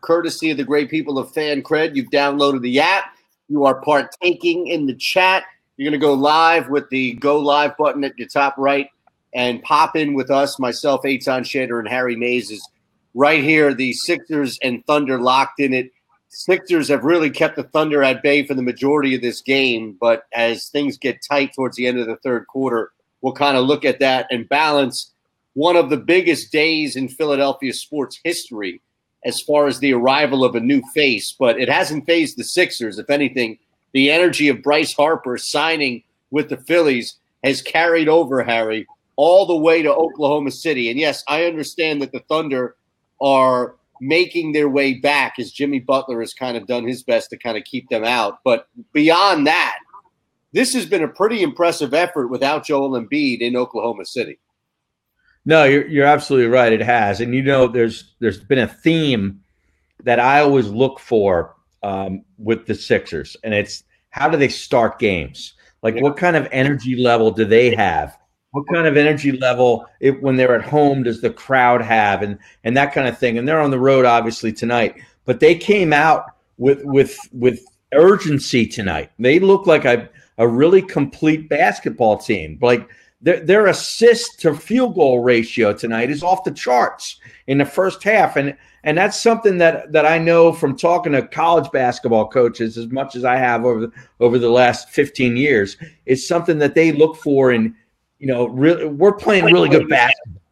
courtesy of the great people of FanCred. You've downloaded the app. You are partaking in the chat. You're going to go live with the Go Live button at your top right and pop in with us, myself, Eitan Shader, and Harry Mays is right here. The Sixers and Thunder locked in it. Sixers have really kept the Thunder at bay for the majority of this game, but as things get tight towards the end of the third quarter, we'll kind of look at that and balance one of the biggest days in Philadelphia sports history as far as the arrival of a new face, but it hasn't fazed the Sixers. If anything, the energy of Bryce Harper signing with the Phillies has carried over, Harry, all the way to Oklahoma City. And yes, I understand that the Thunder are making their way back as Jimmy Butler has kind of done his best to kind of keep them out. But beyond that, this has been a pretty impressive effort without Joel Embiid in Oklahoma City. No, you're absolutely right. It has. And, there's been a theme that I always look for with the Sixers, and it's how do they start games? What kind of energy level do they have? What kind of energy level when they're at home does the crowd have and that kind of thing? And they're on the road, obviously, tonight. But they came out with urgency tonight. They look like a really complete basketball team. Their assist to field goal ratio tonight is off the charts in the first half. And that's something that I know from talking to college basketball coaches as much as I have over the last 15 years. It's something that they look for in, really, we're playing really good basketball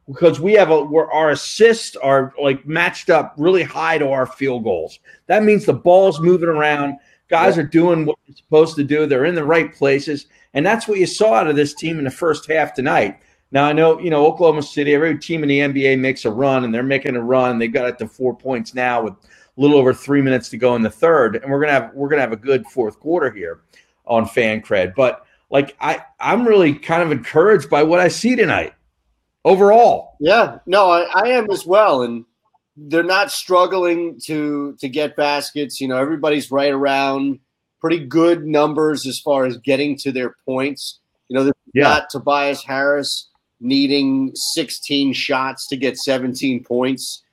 because we have our assists are matched up really high to our field goals. That means the ball's moving around. Guys are doing what they're supposed to do. They're in the right places. And that's what you saw out of this team in the first half tonight. Now, I know, Oklahoma City, every team in the NBA makes a run, and they're making a run. They've got it to 4 points now with a little over 3 minutes to go in the third. And we're gonna have a good fourth quarter here on FanCred. But I'm really kind of encouraged by what I see tonight overall. Yeah, no, I am as well. And they're not struggling to get baskets. Everybody's right around pretty good numbers as far as getting to their points. They've got Tobias Harris needing 16 shots to get 17 points.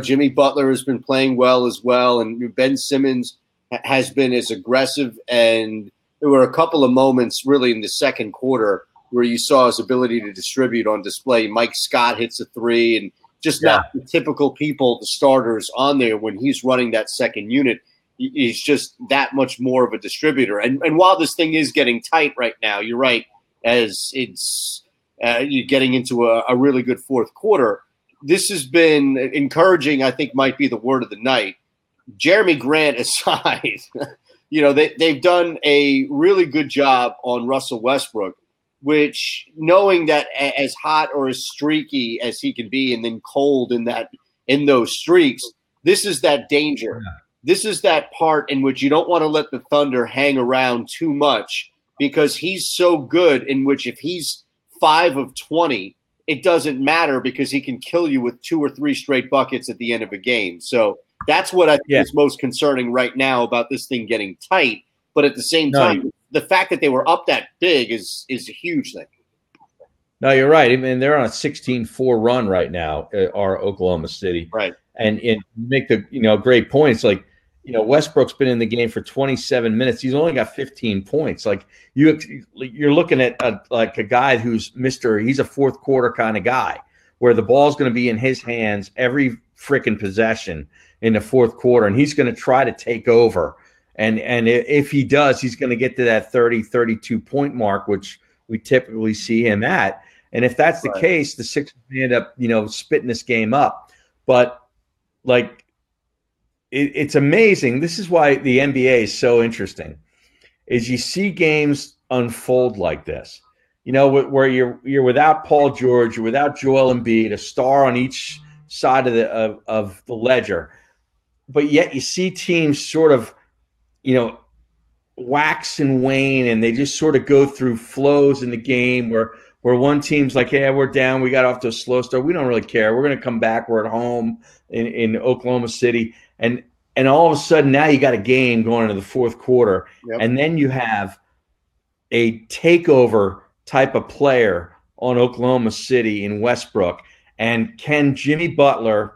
Jimmy Butler has been playing well as well, and Ben Simmons has been as aggressive. And there were a couple of moments really in the second quarter where you saw his ability to distribute on display. Mike Scott hits a three, and just not the typical people, the starters on there when he's running that second unit. He's just that much more of a distributor. And while this thing is getting tight right now, you're right, as it's you're getting into a really good fourth quarter, this has been encouraging, I think might be the word of the night. Jeremy Grant aside, they've done a really good job on Russell Westbrook, which knowing that as hot or as streaky as he can be and then cold in those streaks, this is that danger. Yeah. This is that part in which you don't want to let the Thunder hang around too much because he's so good in which if he's 5 of 20, it doesn't matter because he can kill you with 2 or 3 straight buckets at the end of a game. So that's what I think is most concerning right now about this thing getting tight. But at the same time, the fact that they were up that big is a huge thing. No, you're right. I mean, they're on a 16-4 run right now, our Oklahoma City. Right. And make the great points. Westbrook's been in the game for 27 minutes. He's only got 15 points. You're looking at a guy who's he's a fourth quarter kind of guy where the ball's going to be in his hands every freaking possession in the fourth quarter, and he's going to try to take over. And if he does, he's going to get to that 30, 32-point mark, which we typically see him at. And if that's the case, the Sixers may end up, spitting this game up. But it's amazing. This is why the NBA is so interesting, is you see games unfold like this, where you're without Paul George, you're without Joel Embiid, a star on each side of the ledger, but yet you see teams sort of, wax and wane, and they just sort of go through flows in the game where one team's like, hey, we're down, we got off to a slow start, we don't really care, we're going to come back, we're at home in Oklahoma City, and all of a sudden now you got a game going into the fourth quarter, and then you have a takeover type of player on Oklahoma City in Westbrook, and can Jimmy Butler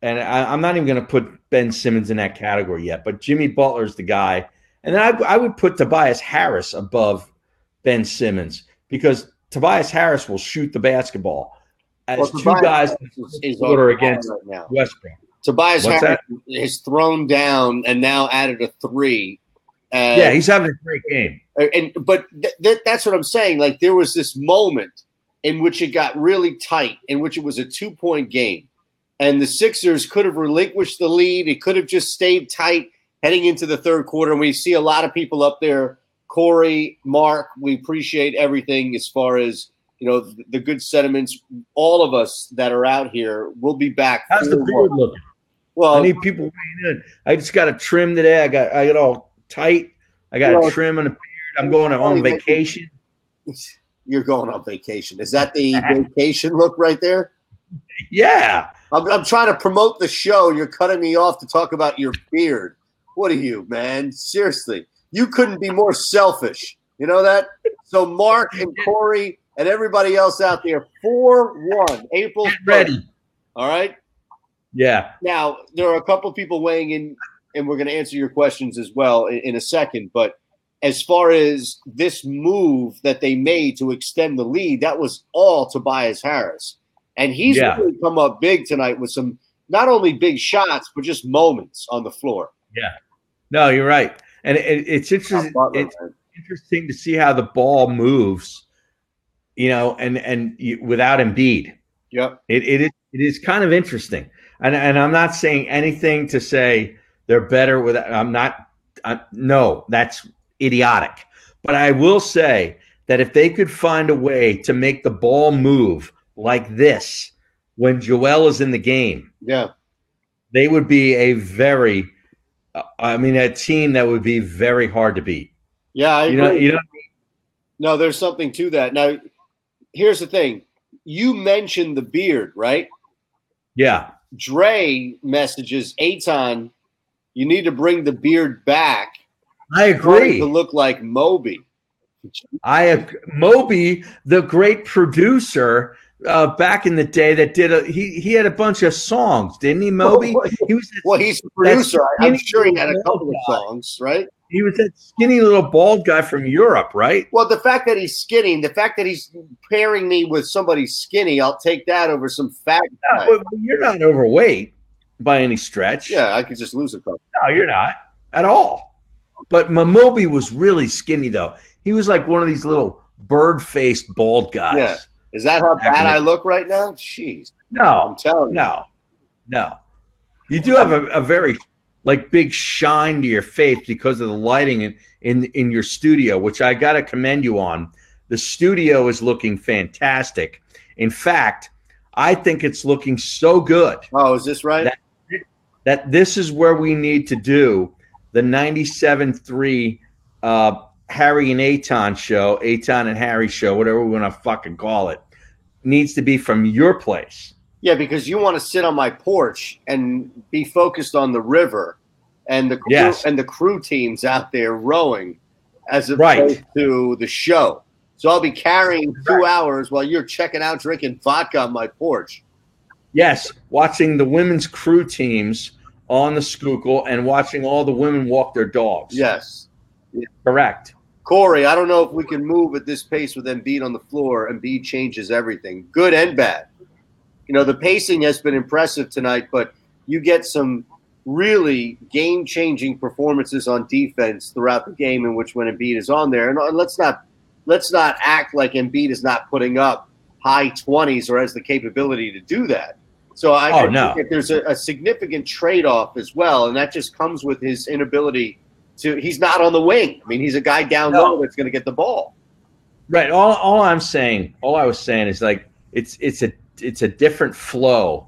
and I'm not even going to put Ben Simmons in that category yet, but Jimmy Butler's the guy. And then I would put Tobias Harris above Ben Simmons because Tobias Harris will shoot the basketball as two guys in order against right now. Westbrook. Tobias Harris has thrown down and now added a 3. Yeah, he's having a great game. But that's what I'm saying. Like, there was this moment in which it got really tight, in which it was a 2-point game. And the Sixers could have relinquished the lead. It could have just stayed tight heading into the third quarter. And we see a lot of people up there. Corey, Mark, we appreciate everything as far as, the good sentiments. All of us that are out here will be back. How's the beard looking? Well, I need people weighing in. I just got a trim today. I got all tight. I got a trim on the beard. I'm going on vacation. You're going on vacation. Is that the vacation look right there? Yeah. I'm trying to promote the show. You're cutting me off to talk about your beard. What are you, man? Seriously. You couldn't be more selfish. You know that? So Mark and Corey and everybody else out there, 4-1, April 1st. Ready. All right? Yeah. Now, there are a couple of people weighing in, and we're going to answer your questions as well in a second. But as far as this move that they made to extend the lead, that was all Tobias Harris. And he's really come up big tonight with some not only big shots, but just moments on the floor. Yeah. No, you're right. And it's interesting. It's interesting to see how the ball moves, and without Embiid. Yep. It is kind of interesting. And I'm not saying anything to say they're better with. No, that's idiotic. But I will say that if they could find a way to make the ball move like this when Joel is in the game, they would be a team that would be very hard to beat. Yeah, I agree. No, there's something to that. Now, here's the thing. You mentioned the beard, right? Yeah. Dre messages Eitan, you need to bring the beard back. I agree. To look like Moby. Moby, the great producer back in the day that did he had a bunch of songs, didn't he, Moby? He's the producer. I'm sure he had a couple of songs, right? He was that skinny little bald guy from Europe, right? Well, the fact that he's skinny, the fact that he's pairing me with somebody skinny, I'll take that over some fat guy. No, you're not overweight by any stretch. Yeah, I could just lose a couple. No, you're not at all. But Moby was really skinny, though. He was like one of these little bird-faced bald guys. Yeah. Is that how bad I look right now? Jeez. No. I'm telling you. No. You do have a very big shine to your face because of the lighting in your studio, which I got to commend you on. The studio is looking fantastic. In fact, I think it's looking so good. Oh, is this right? That this is where we need to do the 97.3 Harry and Eitan show, Eitan and Harry show, whatever we want to fucking call it, needs to be from your place. Yeah, because you want to sit on my porch and be focused on the river and the crew teams out there rowing as opposed to the show. So I'll be carrying 2 hours while you're checking out drinking vodka on my porch. Yes, watching the women's crew teams on the Schuylkill and watching all the women walk their dogs. Yes. Correct. Corey, I don't know if we can move at this pace with Embiid on the floor. Embiid changes everything, good and bad. The pacing has been impressive tonight, but you get some really game-changing performances on defense throughout the game in which when Embiid is on there. And let's not act like Embiid is not putting up high 20s or has the capability to do that. So I think that there's a significant trade-off as well, and that just comes with his inability he's not on the wing. I mean, he's a guy down low that's going to get the ball. Right. All I was saying is it's a different flow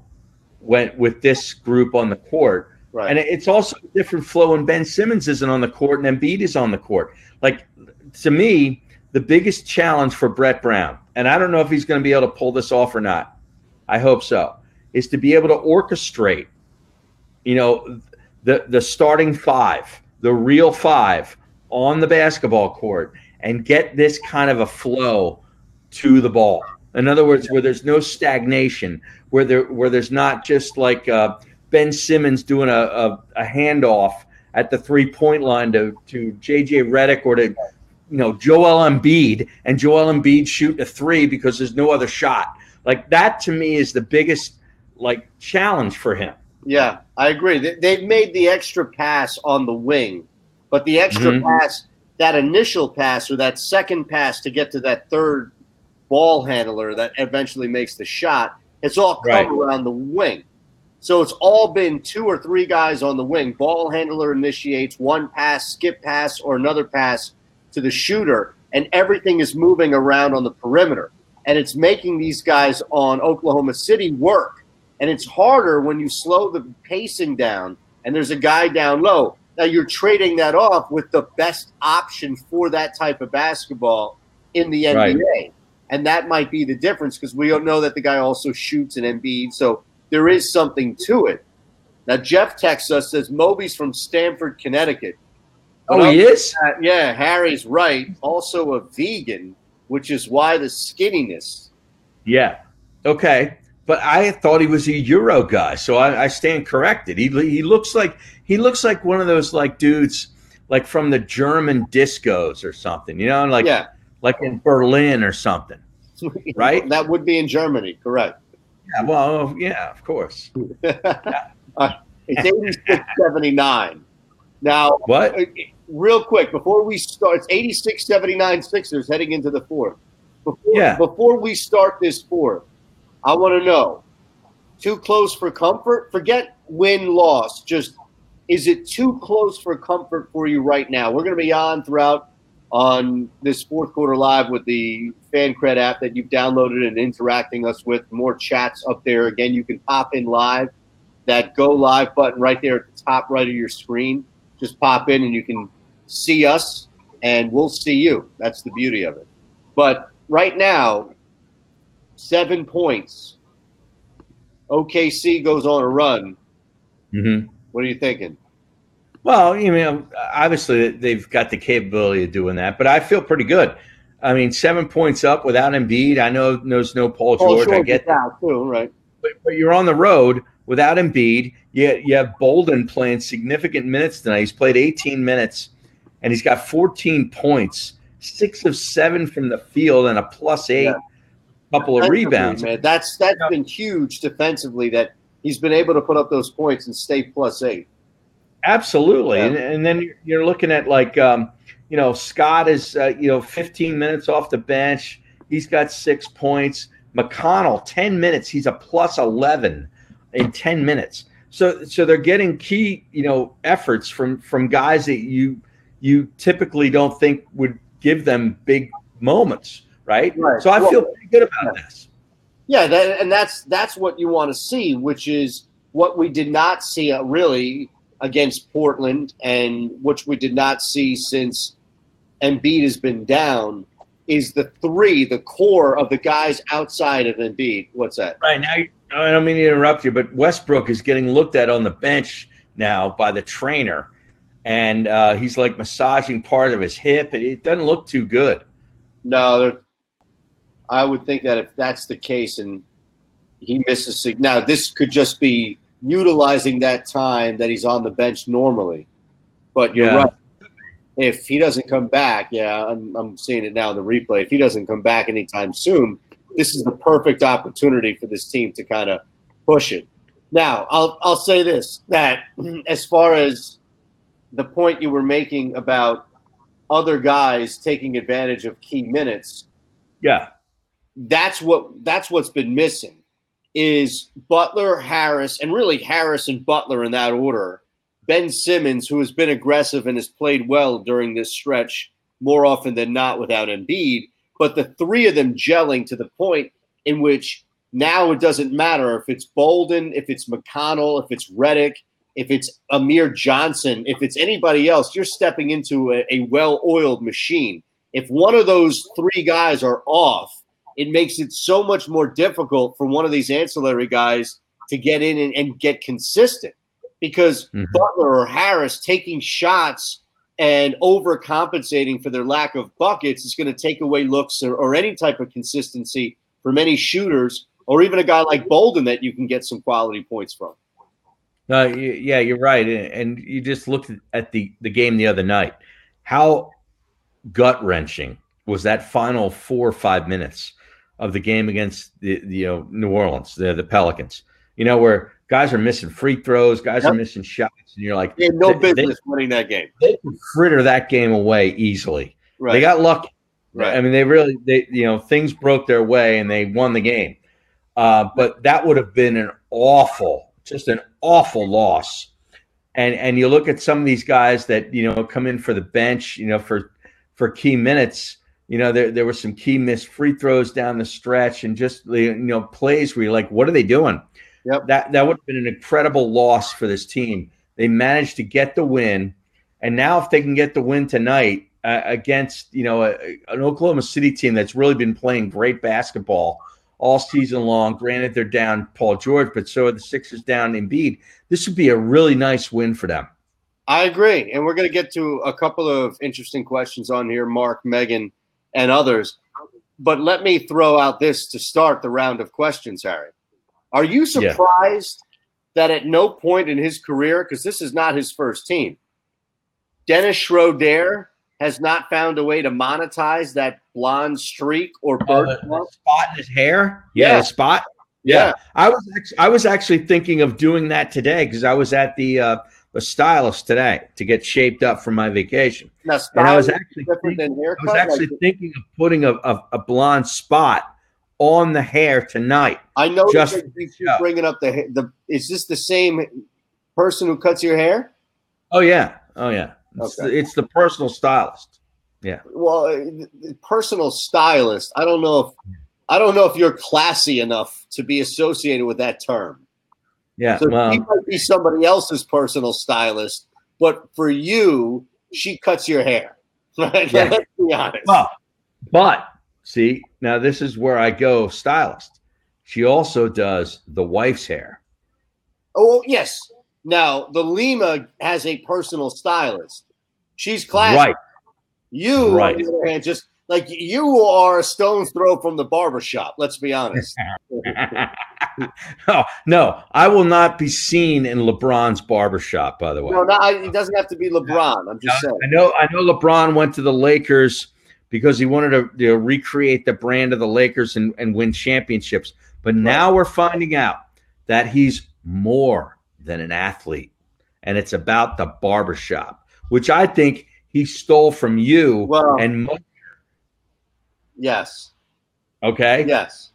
with this group on the court. Right. And it's also a different flow when Ben Simmons isn't on the court and Embiid is on the court. Like, to me, the biggest challenge for Brett Brown, and I don't know if he's going to be able to pull this off or not, I hope so, is to be able to orchestrate, the starting five, the real five on the basketball court and get this kind of a flow to the ball. In other words, where there's no stagnation, where there's not just like Ben Simmons doing a handoff at the 3-point line to JJ Redick or to Joel Embiid, and Joel Embiid shooting a 3 because there's no other shot. Like that to me is the biggest challenge for him. Yeah, I agree. They've made the extra pass on the wing, but the extra pass, that initial pass or that second pass to get to that third ball handler that eventually makes the shot, it's all come around the wing. So it's all been 2 or 3 guys on the wing. Ball handler initiates one pass, skip pass, or another pass to the shooter, and everything is moving around on the perimeter. And it's making these guys on Oklahoma City work. And it's harder when you slow the pacing down and there's a guy down low. Now you're trading that off with the best option for that type of basketball in the NBA. Right. And that might be the difference because we don't know that the guy also shoots an Embiid. So there is something to it. Now Jeff texts us, says Moby's from Stamford, Connecticut. Oh, he is? Yeah, Harry's right. Also a vegan, which is why the skinniness. Yeah. Okay. But I thought he was a Euro guy, so I stand corrected. He looks like one of those dudes from the German discos or something, like in Berlin or something, right? That would be in Germany, correct? Yeah, well, yeah, of course. It's 86-79. Now, what? Real quick before we start, it's 86-79 Sixers heading into the fourth. Before we start this fourth. I want to know, too close for comfort? Forget win-loss. Just, is it too close for comfort for you right now? We're going to be on throughout on this Fourth Quarter Live with the FanCred app that you've downloaded and interacting us with. More chats up there. Again, you can pop in live. That Go Live button right there at the top right of your screen. Just pop in and you can see us, and we'll see you. That's the beauty of it. But right now, 7 points. OKC goes on a run. Mm-hmm. What are you thinking? Well, obviously they've got the capability of doing that, but I feel pretty good. 7 points up without Embiid. I know there's no Paul George. I get that too, right? But you're on the road without Embiid. You have Bolden playing significant minutes tonight. He's played 18 minutes, and he's got 14 points, 6 of 7 from the field, and a +8. Yeah. Couple of rebounds. Man. That's been huge defensively that he's been able to put up those points and stay +8. Absolutely. Yeah. And then you're looking at Scott is 15 minutes off the bench. He's got 6 points. McConnell 10 minutes. He's a +11 in 10 minutes. So they're getting key efforts from guys that you typically don't think would give them big moments. Right. So I feel pretty good about this. Yeah, that's what you want to see, which is what we did not see really against Portland, and which we did not see since Embiid has been down, is the core of the guys outside of Embiid. What's that? Right now, I don't mean to interrupt you, but Westbrook is getting looked at on the bench now by the trainer, and he's massaging part of his hip. It doesn't look too good. No, I would think that if that's the case and he misses – now, this could just be utilizing that time that he's on the bench normally. But you're right. If he doesn't come back, I'm seeing it now in the replay. If he doesn't come back anytime soon, this is the perfect opportunity for this team to kind of push it. Now, I'll say this, that as far as the point you were making about other guys taking advantage of key minutes – that's what's been missing is Butler, Harris, and really Harris and Butler in that order. Ben Simmons, who has been aggressive and has played well during this stretch more often than not without Embiid, but the three of them gelling to the point in which now it doesn't matter if it's Bolden, if it's McConnell, if it's Redick, if it's Amir Johnson, if it's anybody else, you're stepping into a well-oiled machine. If one of those three guys are off, it makes it so much more difficult for one of these ancillary guys to get in and get consistent because Butler or Harris taking shots and overcompensating for their lack of buckets is going to take away looks or any type of consistency from any shooters or even a guy like Bolden that you can get some quality points from. Yeah, you're right. And you just looked at the game the other night. How gut wrenching was that final 4 or 5 minutes of the game against the New Orleans, the Pelicans? Where guys are missing free throws, guys are Yep. missing shots, and you're like, They had no business winning that game. They could fritter that game away easily. Right. They got lucky. Right. I mean, things broke their way and they won the game. But that would have been an awful loss. And you look at some of these guys that come in for the bench, for key minutes. There were some key missed free throws down the stretch, and just plays where you're like, what are they doing? Yep. That would have been an incredible loss for this team. They managed to get the win, and now if they can get the win tonight against an Oklahoma City team that's really been playing great basketball all season long. Granted, they're down Paul George, but so are the Sixers down Embiid. This would be a really nice win for them. I agree. And we're going to get to a couple of interesting questions on here, Mark, Megan, and others. But let me throw out this to start the round of questions, Harry. Are you surprised that at no point in his career, because this is not his first team, Dennis Schroeder has not found a way to monetize that blonde streak or bird spot in his hair? Yeah. The spot? Yeah. I was actually thinking of doing that today because I was at the stylist today to get shaped up for my vacation. Now, and I was actually thinking of putting a blonde spot on the hair tonight. I know just you keep bringing up the. Is this the same person who cuts your hair? Oh yeah. Okay. It's the personal stylist. Yeah. Well, personal stylist. I don't know if you're classy enough to be associated with that term. Yeah. So he might be somebody else's personal stylist, but for you, she cuts your hair. Right? Yeah. Let's be honest. But see, now this is where I go stylist. She also does the wife's hair. Oh, yes. Now, the Lima has a personal stylist. She's classy. Right. You, on the other hand, just like you are a stone's throw from the barbershop. Let's be honest. No, I will not be seen in LeBron's barbershop, by the way. No, it doesn't have to be LeBron. I'm just saying. I know LeBron went to the Lakers because he wanted to recreate the brand of the Lakers and win championships. But now we're finding out that he's more than an athlete, and it's about the barbershop, which I think he stole from you and Mo. Yes. Okay. Yes.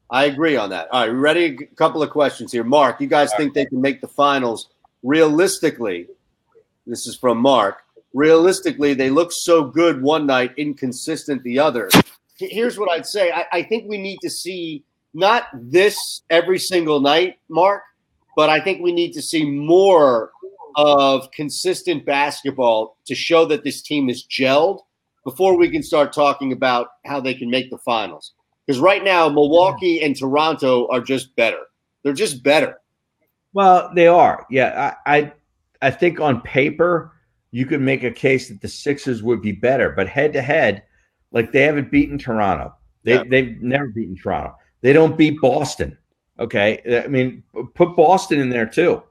I agree on that. All right, ready? A couple of questions here. Mark, you guys think they can make the finals? Realistically, this is from Mark. Realistically, they look so good one night, inconsistent the other. Here's what I'd say. I think we need to see not this every single night, Mark, but I think we need to see more of consistent basketball to show that this team is gelled before we can start talking about how they can make the finals. Because right now, Milwaukee and Toronto are just better. They're just better. Well, they are. Yeah, I think on paper you could make a case that the Sixers would be better, but head to head, like they haven't beaten Toronto. They've never beaten Toronto. They don't beat Boston. Okay, I mean, put Boston in there too.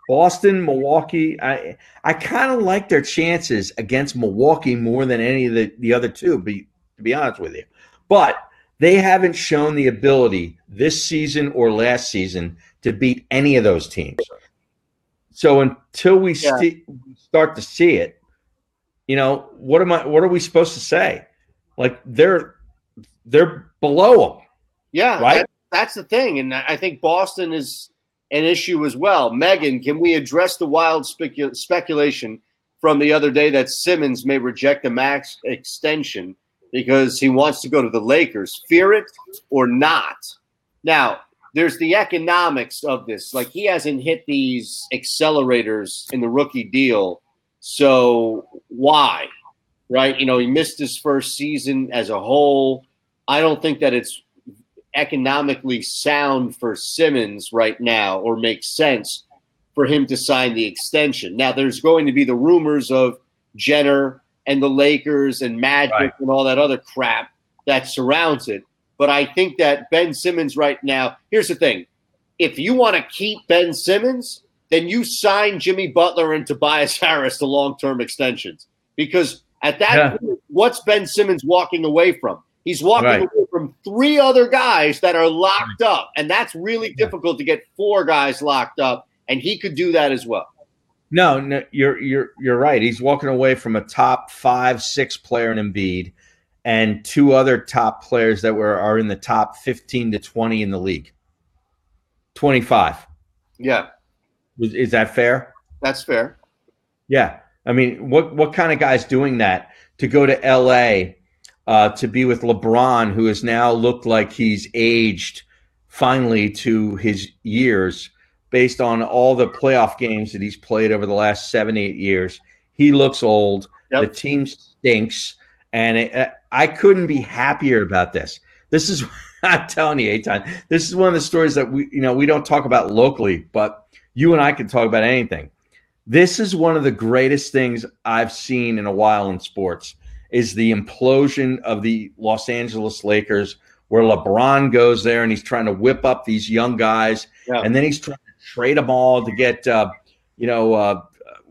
Boston, Milwaukee. I kind of like their chances against Milwaukee more than any of the other two. To be honest with you, but they haven't shown the ability this season or last season to beat any of those teams. So until we start to see it, what are we supposed to say? Like they're below them. Yeah, right. That's the thing, and I think Boston is an issue as well. Megan, can we address the wild speculation from the other day that Simmons may reject a max extension because he wants to go to the Lakers? Fear it or not? Now, there's the economics of this. Like, he hasn't hit these accelerators in the rookie deal, so why? Right? He missed his first season as a whole. I don't think that it's economically sound for Simmons right now or makes sense for him to sign the extension. Now, there's going to be the rumors of Jenner and the Lakers and Magic and all that other crap that surrounds it. But I think that Ben Simmons right now, here's the thing. if you want to keep Ben Simmons, then you sign Jimmy Butler and Tobias Harris to long-term extensions. Because at that point, what's Ben Simmons walking away from? He's walking away from 3 other guys that are locked up, and that's really difficult to get 4 guys locked up, and he could do that as well. No, you're right. He's walking away from a top 5, 6 player in Embiid and 2 other top players that are in the top 15 to 20 in the league. 25. Yeah. Is that fair? That's fair. Yeah. I mean, what kind of guy's doing that to go to LA to be with LeBron, who has now looked like he's aged finally to his years based on all the playoff games that he's played over the last 7-8 years. He looks old. Yep. The team stinks. And I couldn't be happier about this. This is, I'm telling you, Eitan, this is one of the stories that we don't talk about locally, but you and I can talk about anything. This is one of the greatest things I've seen in a while in sports, is the implosion of the Los Angeles Lakers, where LeBron goes there and he's trying to whip up these young guys, and then he's trying to trade them all to get,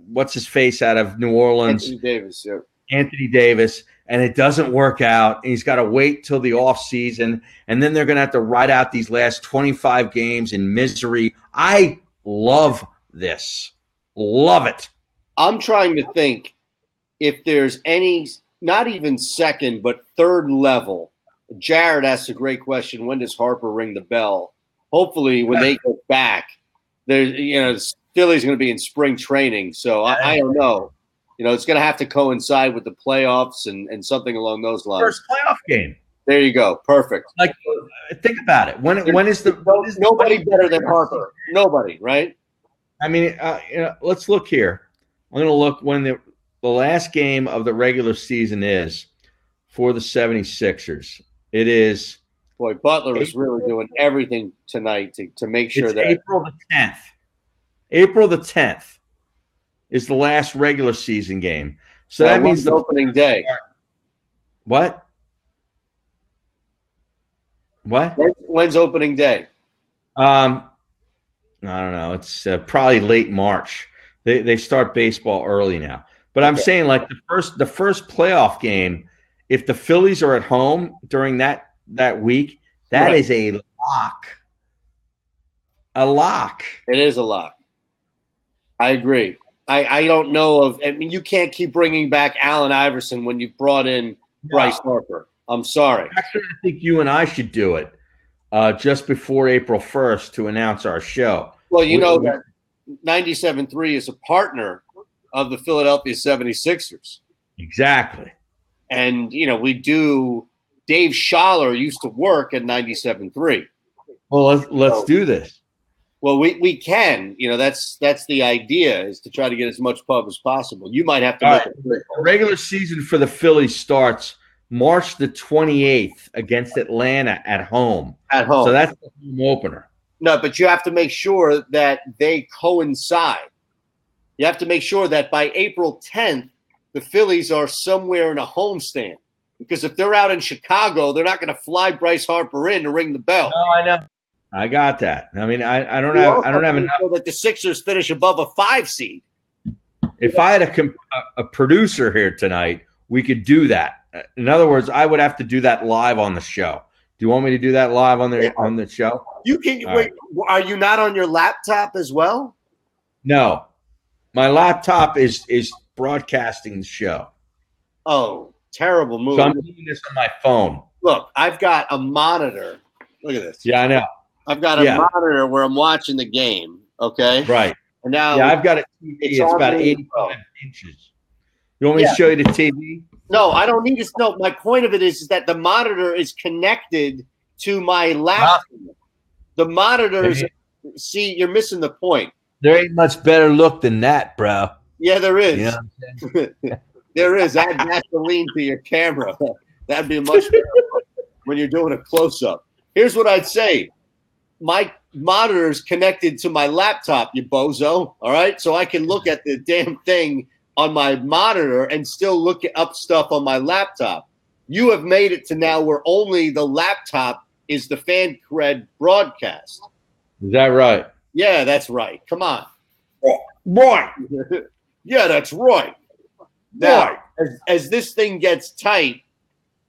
what's his face out of New Orleans? Anthony Davis, yeah. Anthony Davis, and it doesn't work out. And he's got to wait till the offseason, and then they're going to have to ride out these last 25 games in misery. I love this. Love it. I'm trying to think if there's any, not even second, but third level. Jared asked a great question. When does Harper ring the bell? Hopefully when they get back, there's, Philly's going to be in spring training. So I don't know. It's going to have to coincide with the playoffs and something along those lines. First playoff game. There you go. Perfect. Like, think about it. When is nobody better than Harper? Nobody, right? I mean, let's look here. I'm going to look when the last game of the regular season is for the 76ers. It is. Boy, Butler is really doing everything tonight to make sure that April the 10th. April the 10th is the last regular season game. So that means the opening day. What? When's opening day? I don't know. It's probably late March. They start baseball early now. But I'm saying, like, the first playoff game, if the Phillies are at home during that week, that is a lock. A lock. It is a lock. I agree. I don't know of – I mean, you can't keep bringing back Allen Iverson when you brought in Bryce Harper. I'm sorry. Actually, I think you and I should do it just before April 1st to announce our show. Well, that 97.3 is a partner of the Philadelphia 76ers. Exactly. And, we do – Dave Schaller used to work at 97.3. Well, let's do this. Well, we can. That's the idea, is to try to get as much pub as possible. You might have to make the regular season for the Phillies starts March the 28th against Atlanta at home. At home. So that's the home opener. No, but you have to make sure that they coincide. You have to make sure that by April 10th, the Phillies are somewhere in a homestand. Because if they're out in Chicago, they're not going to fly Bryce Harper in to ring the bell. No, I know. I got that. I mean, I don't have enough. So that the Sixers finish above a 5 seed. If I had a producer here tonight, we could do that. In other words, I would have to do that live on the show. Do you want me to do that live on the show? You can. Wait, are you not on your laptop as well? No, my laptop is broadcasting the show. Oh, terrible move! So I'm doing this on my phone. Look, I've got a monitor. Look at this. Yeah, I know. I've got a monitor where I'm watching the game. Okay. Right. And now, I've got a TV. It's about 85 inches. You want me to show you the TV? No, I don't need to. No, my point of it is that the monitor is connected to my laptop. The monitors. See, you're missing the point. There ain't much better look than that, bro. Yeah, there is. You know there is. Add gasoline to your camera. That'd be much better when you're doing a close-up. Here's what I'd say. My monitor is connected to my laptop, you bozo. All right? So I can look at the damn thing on my monitor and still look up stuff on my laptop. You have made it to now where only the laptop is the FanCred broadcast. Is that right? Yeah, that's right. Come on. Right. Yeah, that's right. Now, as this thing gets tight,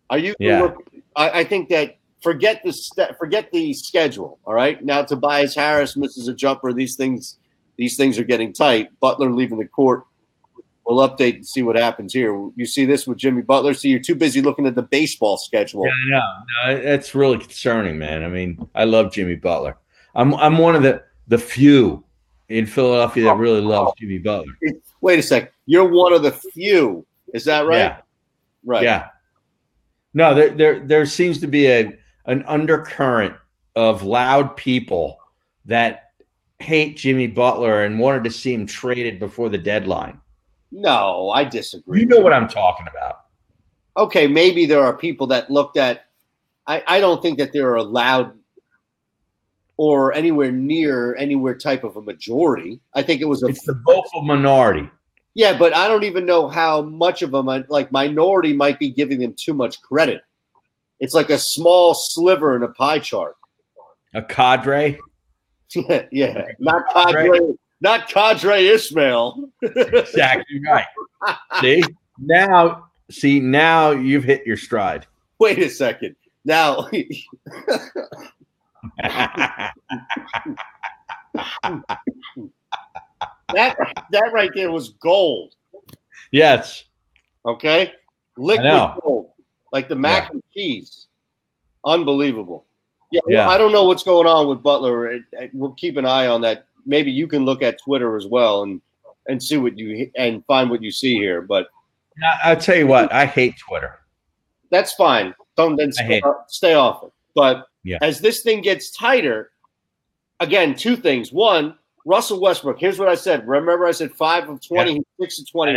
are you? Yeah. I think that forget the schedule. All right. Now Tobias Harris misses a jumper. These things are getting tight. Butler leaving the court. We'll update and see what happens here. You see this with Jimmy Butler. So you're too busy looking at the baseball schedule. Yeah, no, that's really concerning, man. I mean, I love Jimmy Butler. I'm one of the few in Philadelphia that really loves Jimmy Butler. Wait a sec. You're one of the few. Is that right? Yeah. Right. Yeah. No, there seems to be an undercurrent of loud people that hate Jimmy Butler and wanted to see him traded before the deadline. No, I disagree. You know what I'm talking about. Okay, maybe there are people that looked at I don't think that there are loud or anywhere type of a majority. I think it's the vocal minority. Yeah, but I don't even know how much of them, like minority might be giving them too much credit. It's like a small sliver in a pie chart. A cadre? Yeah. Not Cadre Ismail. Exactly right. Now you've hit your stride. Wait a second. Now that right there was gold. Yes. Okay? Liquid gold. Like the mac and cheese. Unbelievable. Yeah. I don't know what's going on with Butler. We'll keep an eye on that. Maybe you can look at Twitter as well and see and find what you see here. But I'll tell you what, I hate Twitter. That's fine. Stay off it. But as this thing gets tighter, again, two things. One, Russell Westbrook. Here's what I said. Remember, I said 5 of 20, 6 of 20.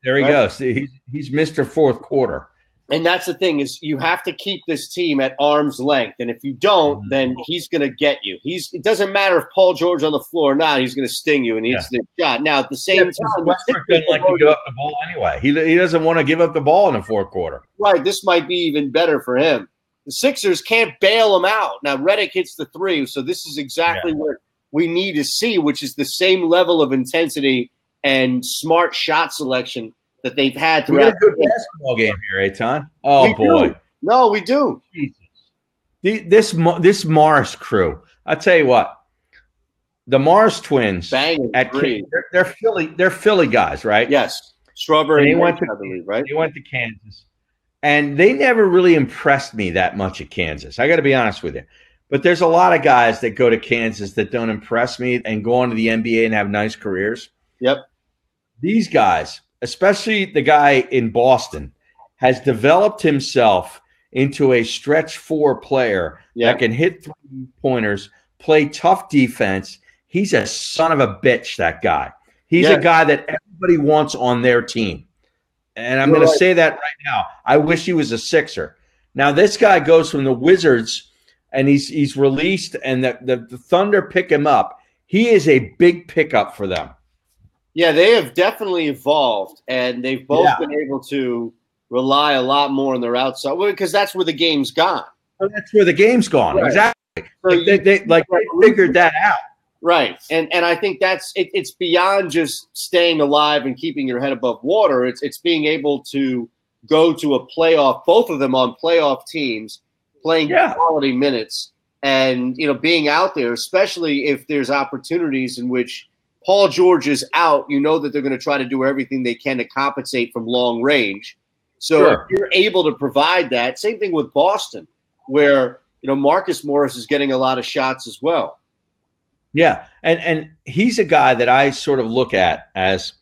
There he goes. He's Mr. Fourth Quarter. And that's the thing is you have to keep this team at arm's length. And if you don't, then he's going to get you. It doesn't matter if Paul George on the floor or not. He's going to sting you and he's the shot. Now, at the same time, Westbrook doesn't like to give up the ball anyway. He doesn't want to give up the ball in the fourth quarter. Right. This might be even better for him. The Sixers can't bail him out. Now, Redick hits the three. So this is exactly what we need to see, which is the same level of intensity and smart shot selection that they've had throughout. We got a good basketball game here, Eitan. Oh, boy. Do. No, we do. Jesus. This Morris crew, I'll tell you what, the Morris twins, they're Philly guys, right? Yes. Strawberry, I believe, right? They went to Kansas, and they never really impressed me that much at Kansas. I got to be honest with you. But there's a lot of guys that go to Kansas that don't impress me and go on to the NBA and have nice careers. Yep. These guys, especially the guy in Boston, has developed himself into a stretch four player that can hit three-pointers, play tough defense. He's a son of a bitch, that guy. He's a guy that everybody wants on their team. And I'm going to say that right now. I wish he was a Sixer. Now, this guy goes from the Wizards, and he's released, and the Thunder pick him up. He is a big pickup for them. Yeah, they have definitely evolved, and they've both been able to rely a lot more on their outside because that's where the game's gone. Well, that's where the game's gone. Right. Exactly. So they figured that out. Right. And I think it's beyond just staying alive and keeping your head above water. It's being able to go to a playoff, both of them on playoff teams, playing quality minutes and, being out there, especially if there's opportunities in which Paul George is out, that they're going to try to do everything they can to compensate from long range. So if you're able to provide that, same thing with Boston, where, Marcus Morris is getting a lot of shots as well. Yeah. And he's a guy that I sort of look at as,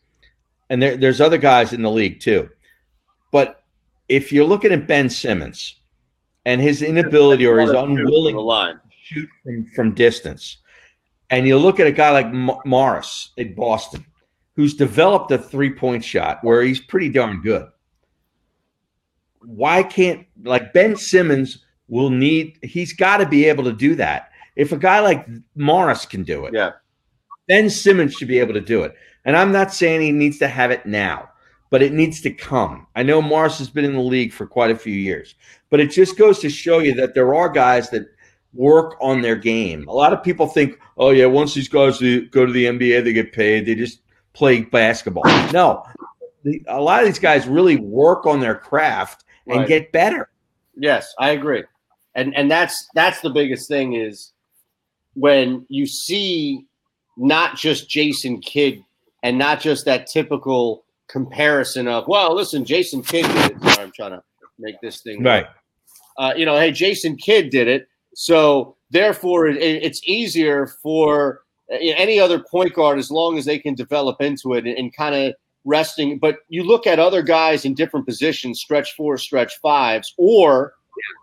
and there's other guys in the league too. But if you're looking at Ben Simmons and his inability or his unwilling to shoot from distance, and you look at a guy like Morris in Boston, who's developed a three-point shot where he's pretty darn good. Why can't Ben Simmons he's got to be able to do that. If a guy like Morris can do it, Ben Simmons should be able to do it. And I'm not saying he needs to have it now, but it needs to come. I know Morris has been in the league for quite a few years, but it just goes to show you that there are guys that work on their game. A lot of people think, oh yeah, once these guys go to the NBA, they get paid. They just play basketball. No, a lot of these guys really work on their craft and get better. Yes, I agree. And that's the biggest thing is when you see not just Jason Kidd and not just that typical comparison of, well, listen, Jason Kidd did it. Sorry, I'm trying to make this thing right. Hey, Jason Kidd did it. So therefore, it's easier for any other point guard as long as they can develop into it and kind of resting. But you look at other guys in different positions, stretch 4, stretch 5s,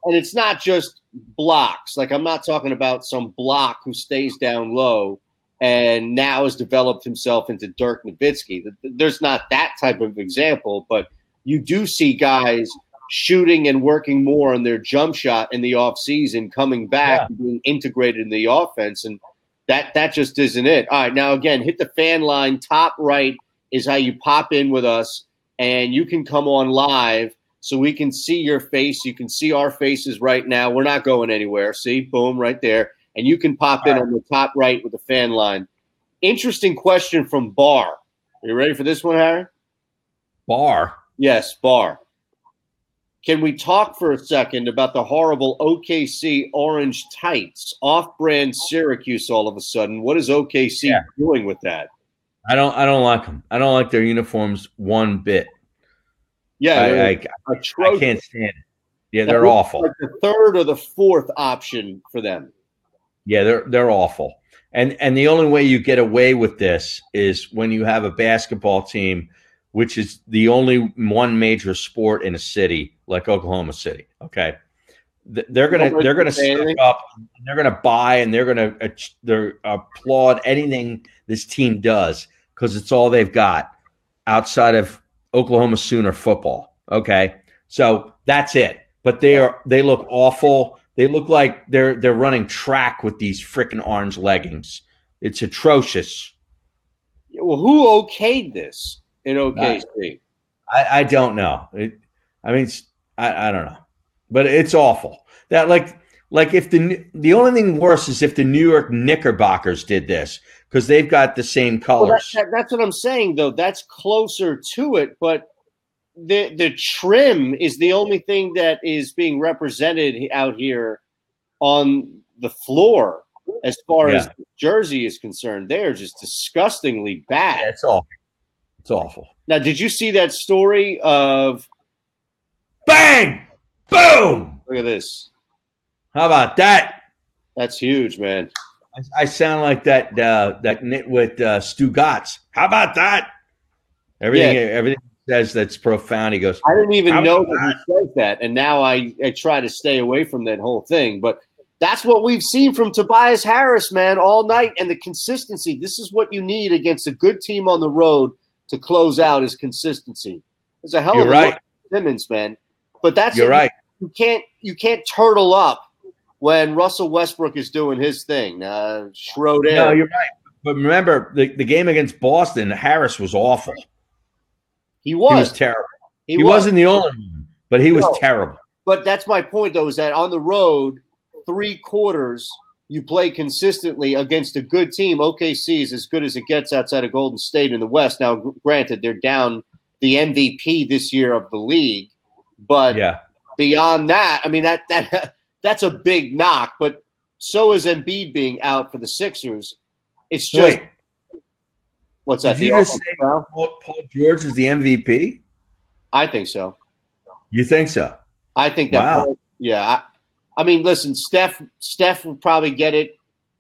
and it's not just blocks. Like I'm not talking about some block who stays down low and now has developed himself into Dirk Nowitzki. There's not that type of example, but you do see guys shooting and working more on their jump shot in the offseason, coming back and being integrated in the offense. And that just isn't it. All right, now, again, hit the fan line. Top right is how you pop in with us, and you can come on live so we can see your face. You can see our faces right now. We're not going anywhere. See? Boom, right there. And you can pop in on the top right with the fan line. Interesting question from Bar. Are you ready for this one, Harry? Bar? Yes, Bar. Can we talk for a second about the horrible OKC orange tights, off-brand Syracuse all of a sudden? What is OKC doing with that? I don't like them. I don't like their uniforms one bit. Yeah, I can't stand it. Yeah, they're awful. Like the third or the fourth option for them. Yeah, they're awful. And the only way you get away with this is when you have a basketball team, which is the only one major sport in a city like Oklahoma City. Okay, they're gonna step up, they're gonna buy, and they're gonna applaud anything this team does because it's all they've got outside of Oklahoma Sooner football. Okay, so that's it. But they look awful. They look like they're running track with these freaking orange leggings. It's atrocious. Well, who okayed this in OKC? I don't know. I don't know, but it's awful. That like if the only thing worse is if the New York Knickerbockers did this because they've got the same colors. Well, that's what I'm saying, though. That's closer to it, but the trim is the only thing that is being represented out here on the floor as far as the jersey is concerned. They are just disgustingly bad. Yeah, it's awful. It's awful. Now, did you see that story of bang, boom? Look at this. How about that? That's huge, man. I sound like that nitwit Stu Gatz. How about that? Everything he says that's profound. He goes, I didn't even know that he says that, and now I try to stay away from that whole thing. But that's what we've seen from Tobias Harris, man, all night, and the consistency. This is what you need against a good team on the road to close out is consistency. It's a hell of a Simmons, man. But that's right. You can't turtle up when Russell Westbrook is doing his thing. Schroeder. No, you're right. But remember, the game against Boston, Harris was awful. He was terrible. He wasn't the only one, but he was terrible. But that's my point, though, is that on the road, 3 quarters you play consistently against a good team. OKC is as good as it gets outside of Golden State in the West. Now, granted, they're down the MVP this year of the league, but beyond that, I mean that's a big knock. But so is Embiid being out for the Sixers. It's just what's that? Did you just say Paul George is the MVP? I think so. You think so? I think that. Wow. I mean, listen, Steph will probably get it.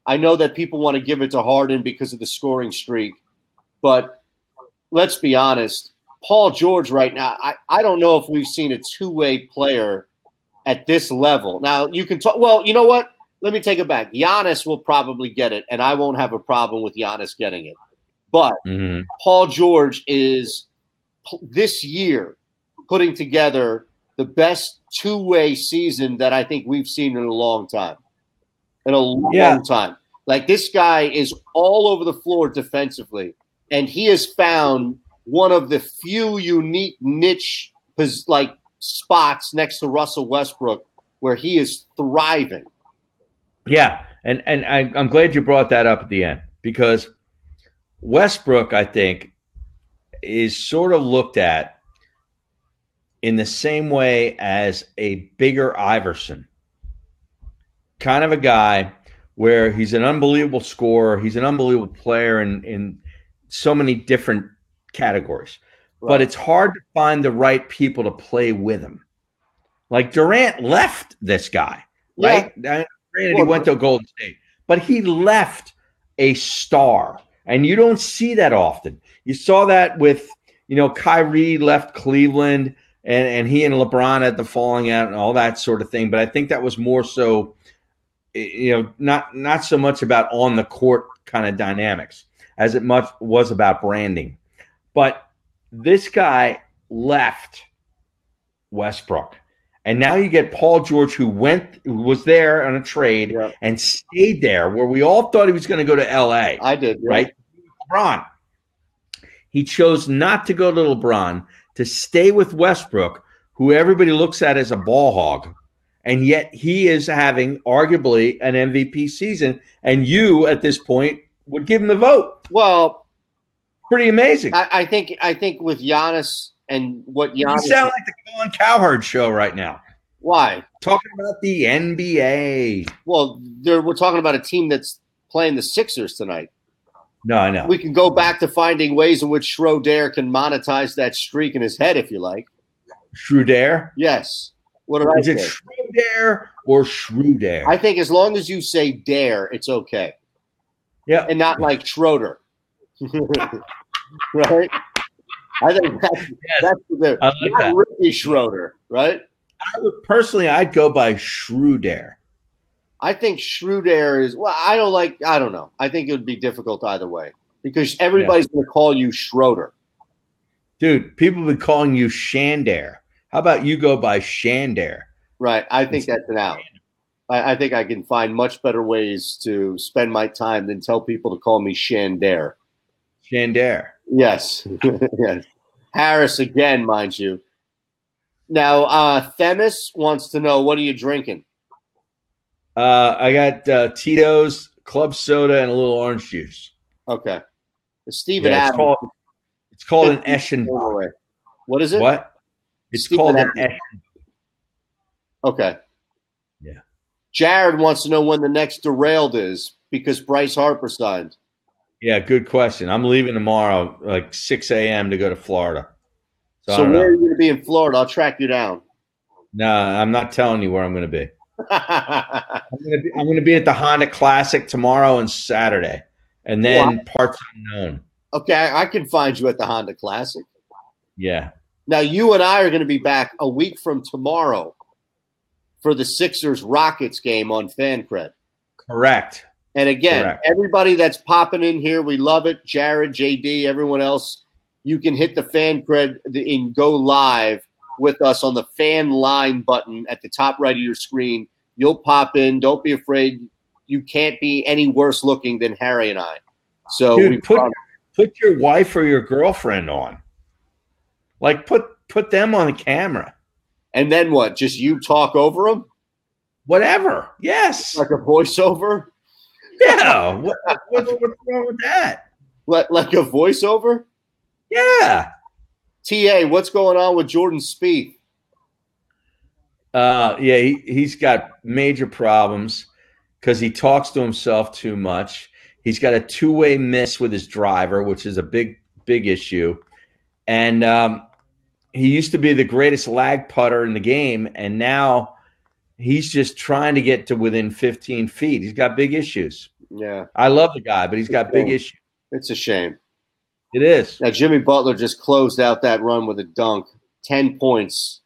I know that people want to give it to Harden because of the scoring streak, but let's be honest. Paul George right now, I don't know if we've seen a two-way player at this level. Now, you can talk – well, you know what? Let me take it back. Giannis will probably get it, and I won't have a problem with Giannis getting it. But Paul George is this year putting together the best two-way season that I think we've seen in a long time. In a long time. Like, this guy is all over the floor defensively, and he has found one of the few unique niche spots next to Russell Westbrook where he is thriving. Yeah, and I'm glad you brought that up at the end because Westbrook, I think, is sort of looked at in the same way as a bigger Iverson, kind of a guy where he's an unbelievable scorer, he's an unbelievable player in so many different categories, Right. but it's hard to find the right people to play with him. Like Durant left this guy, right? Granted, he went to Golden State, but he left a star, and you don't see that often. You saw that with, Kyrie left Cleveland, and he and LeBron had the falling out and all that sort of thing. But I think that was more so, not so much about on the court kind of dynamics as it much was about branding. But this guy left Westbrook. And now you get Paul George, who was there on a trade and stayed there, where we all thought he was going to go to L.A. I did, right? LeBron. He chose not to go to LeBron, to stay with Westbrook, who everybody looks at as a ball hog. And yet he is having arguably an MVP season. And you, at this point, would give him the vote. Well, pretty amazing. I think with Giannis and what Giannis. You sound like the Colin Cowherd show right now. Why? Talking about the NBA. Well, we're talking about a team that's playing the Sixers tonight. No, I know. We can go back to finding ways in which Schroeder can monetize that streak in his head, if you like. Schroeder? Yes. What did I say? Is it Schroeder or Schroeder? I think as long as you say dare, it's okay. Yeah. And not like Schroeder. Right? I think that's the not Ricky Schroeder, right? I'd go by Schroeder. I think Schroeder is I don't know. I think it would be difficult either way because everybody's going to call you Schroeder. Dude, people have been calling you Shander. How about you go by Shander? Right. I think that's an out. I think I can find much better ways to spend my time than tell people to call me Shander. Shander. Yes. Yes. Harris again, mind you. Now, Themis wants to know, what are you drinking? I got Tito's, club soda, and a little orange juice. Okay. Steven Adams. It's called an Eschenbach. What is it? What? It's Steven called Adams. an Eschenbach. Okay. Yeah. Jared wants to know when the next Derailed is because Bryce Harper signed. Yeah, good question. I'm leaving tomorrow, like 6 a.m. to go to Florida. So where are you going to be in Florida? I'll track you down. No, I'm not telling you where I'm going to be. I'm going to be at the Honda Classic tomorrow and Saturday, and then parts unknown. Okay, I can find you at the Honda Classic. Yeah. Now, you and I are going to be back a week from tomorrow for the Sixers-Rockets game on FanCred. Correct. And again, everybody that's popping in here, we love it. Jared, JD, everyone else, you can hit the FanCred and go live with us on the fan line button at the top right of your screen. You'll pop in. Don't be afraid. You can't be any worse looking than Harry and I. So dude, put your wife or your girlfriend on. Like put them on the camera. And then what? Just you talk over them? Whatever. Yes. Like a voiceover? Yeah. What's wrong with that? Like a voiceover? Yeah. TA, what's going on with Jordan Spieth? Yeah, he's got major problems because he talks to himself too much. He's got a two-way miss with his driver, which is a big issue. And he used to be the greatest lag putter in the game, and now he's just trying to get to within 15 feet. He's got big issues. Yeah. I love the guy, but he's got big issues. It's a shame. It is. Now, Jimmy Butler just closed out that run with a dunk. 10 points.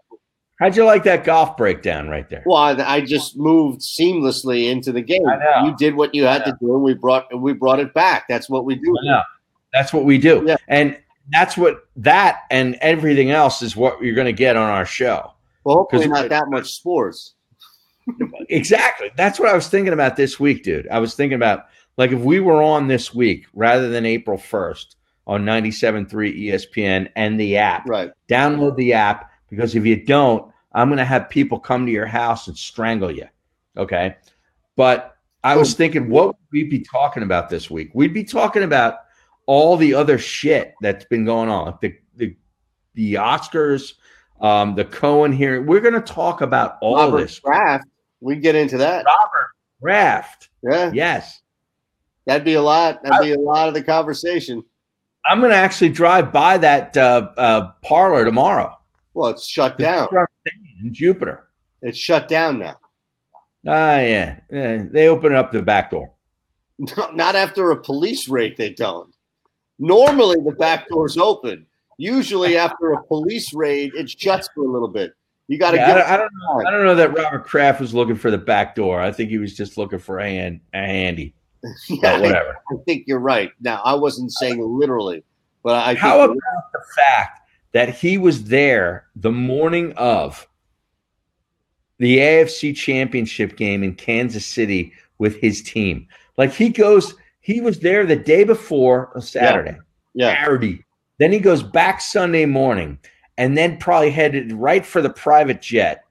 How'd you like that golf breakdown right there? Well, I just moved seamlessly into the game. I know. You did what you had to do, and we brought it back. That's what we do. I know. That's what we do. Yeah. And that's that and everything else is what you're going to get on our show. Well, hopefully not that much sports. Exactly. That's what I was thinking about this week, dude. I was thinking about, like, if we were on this week rather than April 1st on 97.3 ESPN and the app. Right. Download the app, because if you don't, I'm going to have people come to your house and strangle you. Okay. But I was thinking, what would we be talking about this week? We'd be talking about all the other shit that's been going on, the Oscars, the Cohen hearing. We're going to talk about all Robert this. Kraft. We get into that. Robert Kraft. Yeah. Yes. That'd be a lot. That'd be a lot of the conversation. I'm going to actually drive by that parlor tomorrow. Well, it's shut down. In Jupiter. It's shut down now. Yeah. They open up the back door. Not after a police raid, they don't. Normally, the back door's open. Usually, after a police raid, it shuts for a little bit. You got to get. I don't know that Robert Kraft was looking for the back door. I think he was just looking for a handy. Yeah, but whatever. I think you're right. Now, I wasn't saying literally, but I. How about the fact that he was there the morning of the AFC Championship game in Kansas City with his team? Like he was there the day before on Saturday. Yeah. Saturday. Then he goes back Sunday morning and then probably headed right for the private jet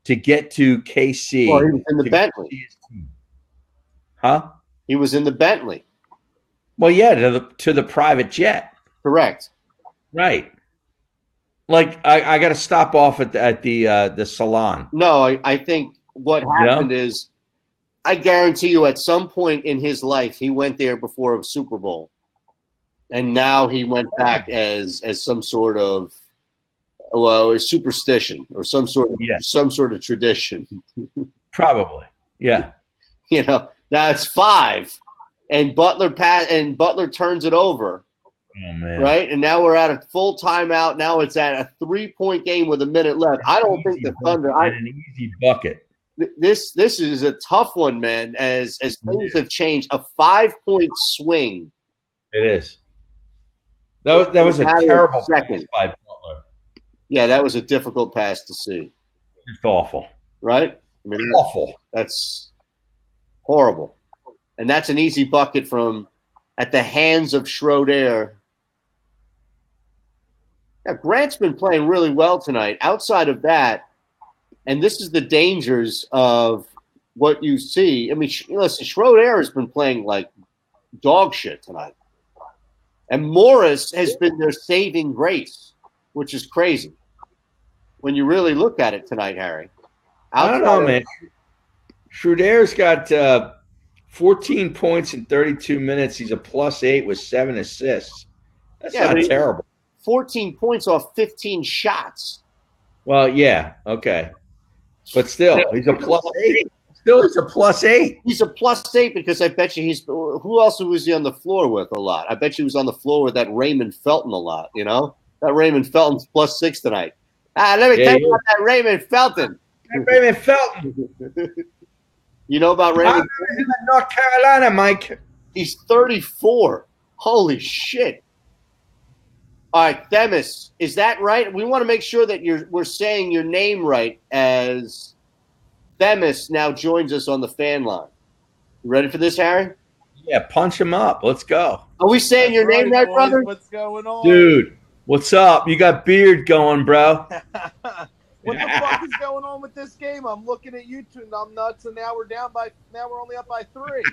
to get to KC. Well, he was in the Bentley. Huh? He was in the Bentley. Well, yeah, to the private jet. Correct. Right. Like I got to stop off at the salon. No, I think what happened is, I guarantee you, at some point in his life, he went there before a Super Bowl, and now he went back as some sort of a superstition or some sort of tradition. Probably, yeah. You know, now it's 5, and Butler turns it over. Oh, man. Right, and now we're at a full timeout. Now it's at a 3-point game with a minute left. I don't think the Thunder. An easy bucket. This is a tough one, man. As things have changed, a 5-point swing. It is. That was a terrible second pass by Butler. Yeah, that was a difficult pass to see. It's awful. Right? I mean, awful. That's horrible, and that's an easy bucket from at the hands of Schroeder. Yeah, Grant's been playing really well tonight. Outside of that, and this is the dangers of what you see. I mean, listen, Schroeder has been playing like dog shit tonight. And Morris has been their saving grace, which is crazy when you really look at it tonight, Harry. I don't know, man. Schroeder's got 14 points in 32 minutes. He's a +8 with 7 assists. That's not terrible. 14 points off 15 shots. Well, yeah, okay. But still, he's a +8. Still, he's a +8. He's a +8 because I bet you who else was he on the floor with a lot? I bet you he was on the floor with that Raymond Felton a lot, you know? That Raymond Felton's +6 tonight. Let me tell you about that Raymond Felton. Raymond Felton. You know about Raymond Felton? In North Carolina, Mike. He's 34. Holy shit. All right, Themis, is that right? We want to make sure that we're saying your name right as Themis now joins us on the fan line. You ready for this, Harry? Yeah, punch him up. Let's go. Are we saying your name right, brother? What's going on? Dude, what's up? You got beard going, bro. What the fuck is going on with this game? I'm looking at YouTube and I'm nuts, and now we're only up by 3.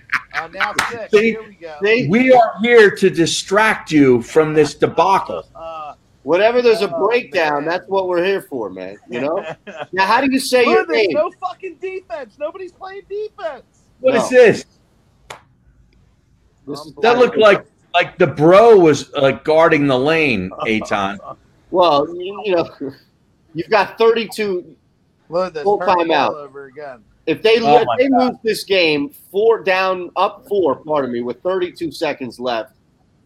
Now 6. Here we go. We are here to distract you from this debacle. Whenever there's a breakdown, that's what we're here for, man. You know? Now, how do you say your There's name? no fucking defense. Nobody's playing defense. What is this? That looked like the bro was guarding the lane, Eitan. Well, you know, you've got 32 full timeout. Over again. If they lose this game, up 4, with 32 seconds left,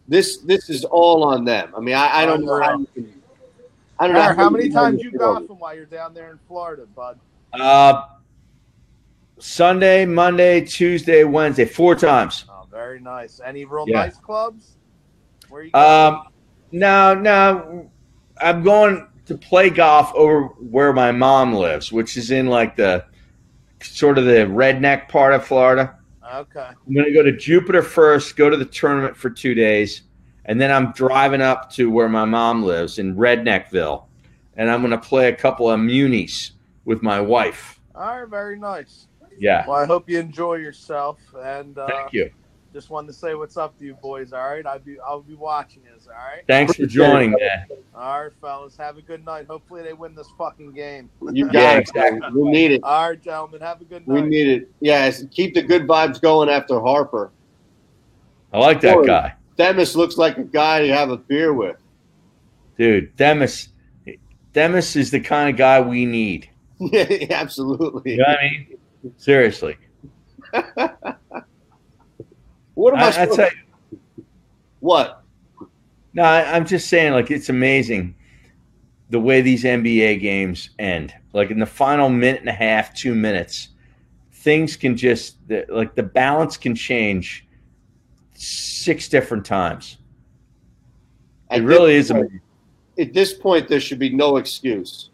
this is all on them. I mean, I don't know how you can. I don't know how many times you golf them while you're down there in Florida, bud. Sunday, Monday, Tuesday, Wednesday, 4 times. Oh, very nice. Any real nice clubs? Where you No. I'm going to play golf over where my mom lives, which is in like the sort of the redneck part of Florida. Okay. I'm going to go to Jupiter first, go to the tournament for 2 days, and then I'm driving up to where my mom lives in Redneckville, and I'm going to play a couple of munis with my wife. All right, very nice. Yeah. Well, I hope you enjoy yourself, and Thank you. just wanted to say what's up to you boys. All right, I'll be watching this. All right. Thanks for joining, man. All right, fellas. Have a good night. Hopefully they win this fucking game. You got Yeah, it. exactly. We need it. All right, gentlemen. Have a good night. We need it. Yeah, keep the good vibes going after Harper. I like that guy. Themis looks like a guy you have a beer with. Dude, Themis is the kind of guy we need. Yeah, absolutely. You know what I mean? Seriously. What am I I supposed tell to you, What? no, I'm just saying, like, it's amazing the way these NBA games end. Like, in the final minute and a half, 2 minutes, things can just, like, the balance can change 6 different times. It really is amazing. At this point, there should be no excuse.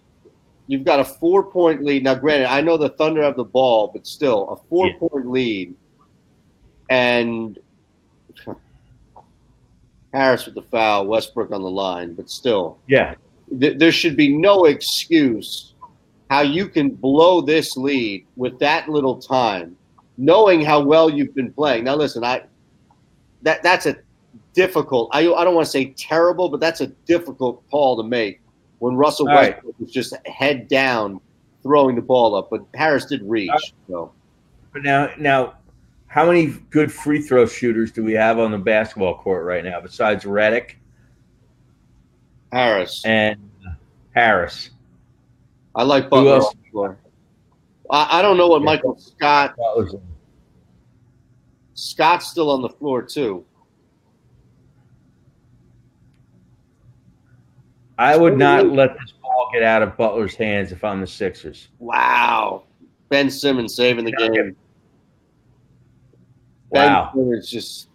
You've got a 4-point lead. Now, granted, I know the Thunder have the ball, but still, a 4-point lead. And Harris with the foul, Westbrook on the line, but still. Yeah. There should be no excuse how you can blow this lead with that little time, knowing how well you've been playing. Now, listen, that's a difficult. I don't want to say terrible, but that's a difficult call to make when Russell Westbrook was just head down throwing the ball up. But Harris did reach. So. But now, how many good free throw shooters do we have on the basketball court right now besides Redick? Harris. And Harris. I like Butler. I don't know what Michael Scott. Scott's still on the floor, too. I would not let this ball get out of Butler's hands if I'm the Sixers. Wow. Ben Simmons saving the game. Wow. Ben Simmons just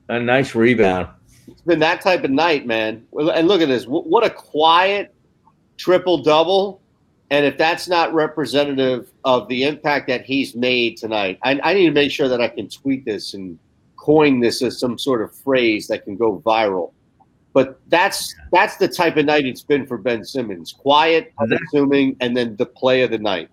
a nice rebound. It's been that type of night, man. And look at this. What a quiet triple-double. And if that's not representative of the impact that he's made tonight, I need to make sure that I can tweet this and coin this as some sort of phrase that can go viral. But that's the type of night it's been for Ben Simmons. Quiet, unassuming, and then the play of the night.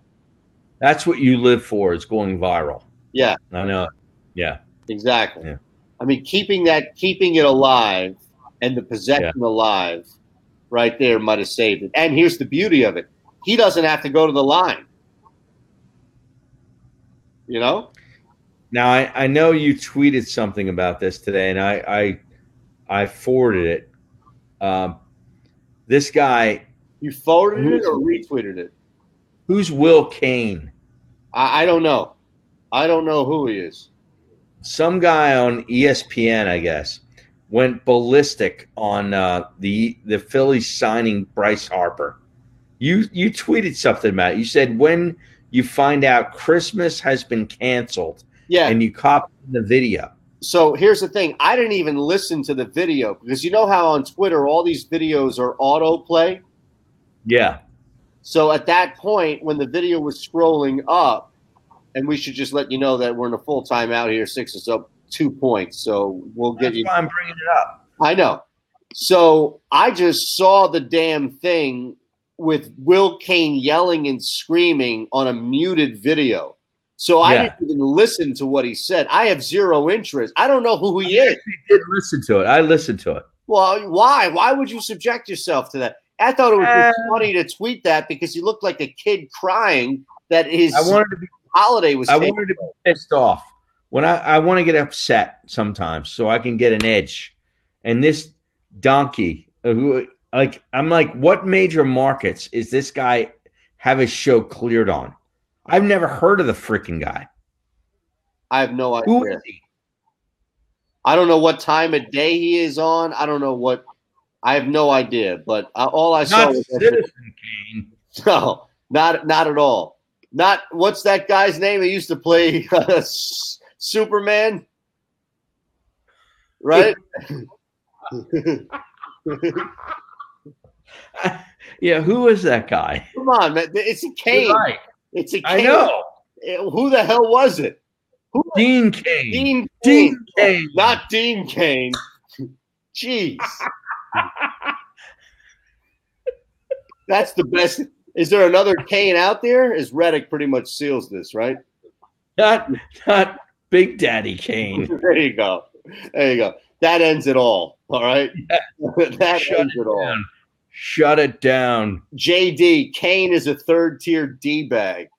That's what you live for, is going viral. Yeah. I know. Yeah. Exactly. Yeah. I mean, keeping it alive and the possession alive right there might have saved it. And here's the beauty of it. He doesn't have to go to the line. You know? Now, I know you tweeted something about this today, and I forwarded it. This guy. You forwarded it or retweeted it? Who's Will Kane? I don't know. I don't know who he is. Some guy on ESPN, I guess, went ballistic on the Phillies signing Bryce Harper. You tweeted something about it. You said when you find out Christmas has been canceled, and you copied the video. So here's the thing. I didn't even listen to the video because you know how on Twitter all these videos are autoplay? Yeah. So at that point, when the video was scrolling up, and we should just let you know that we're in a full timeout here. Sixers up 2 points. So we'll get you. That's why I'm bringing it up. I know. So I just saw the damn thing with Will Kane yelling and screaming on a muted video. So I didn't even listen to what he said. I have zero interest. I don't know who he is. I did listen to it. I listened to it. Well, why? Why would you subject yourself to that? I thought it was just funny to tweet that because you looked like a kid crying that his holiday was taken. I wanted to be pissed off. When I want to get upset sometimes so I can get an edge. And this donkey, I'm like, what major markets is this guy have his show cleared on? I've never heard of the freaking guy. I have no idea. Who is he? I don't know what time of day he is on. I don't know what. I have no idea. But all I saw was Citizen Kane. No, not at all. Not what's that guy's name? He used to play Superman, right? Yeah, who is that guy? Come on, man! It's a Kane. Right. It's a Kane. I know. Who the hell was it? Dean Kane. Dean Kane. Not Dean Kane. Jeez. That's the best. Is there another Kane out there? Is Reddick pretty much seals this, right? Not Big Daddy Kane. There you go. There you go. That ends it all. All right. Yeah. That ends it all. Shut it down. JD, Kane is a third-tier D-bag.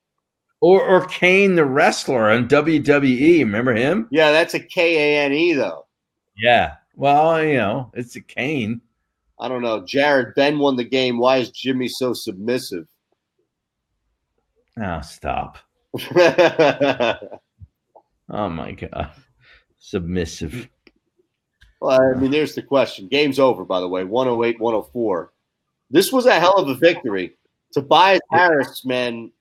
Or Kane the wrestler on WWE. Remember him? Yeah, that's a Kane though. Yeah. Well, it's a Kane. I don't know. Jared, Ben won the game. Why is Jimmy so submissive? Oh, stop. Oh, my God. Submissive. Well, I mean, there's the question. Game's over, by the way. 108-104. This was a hell of a victory. Tobias Harris, man,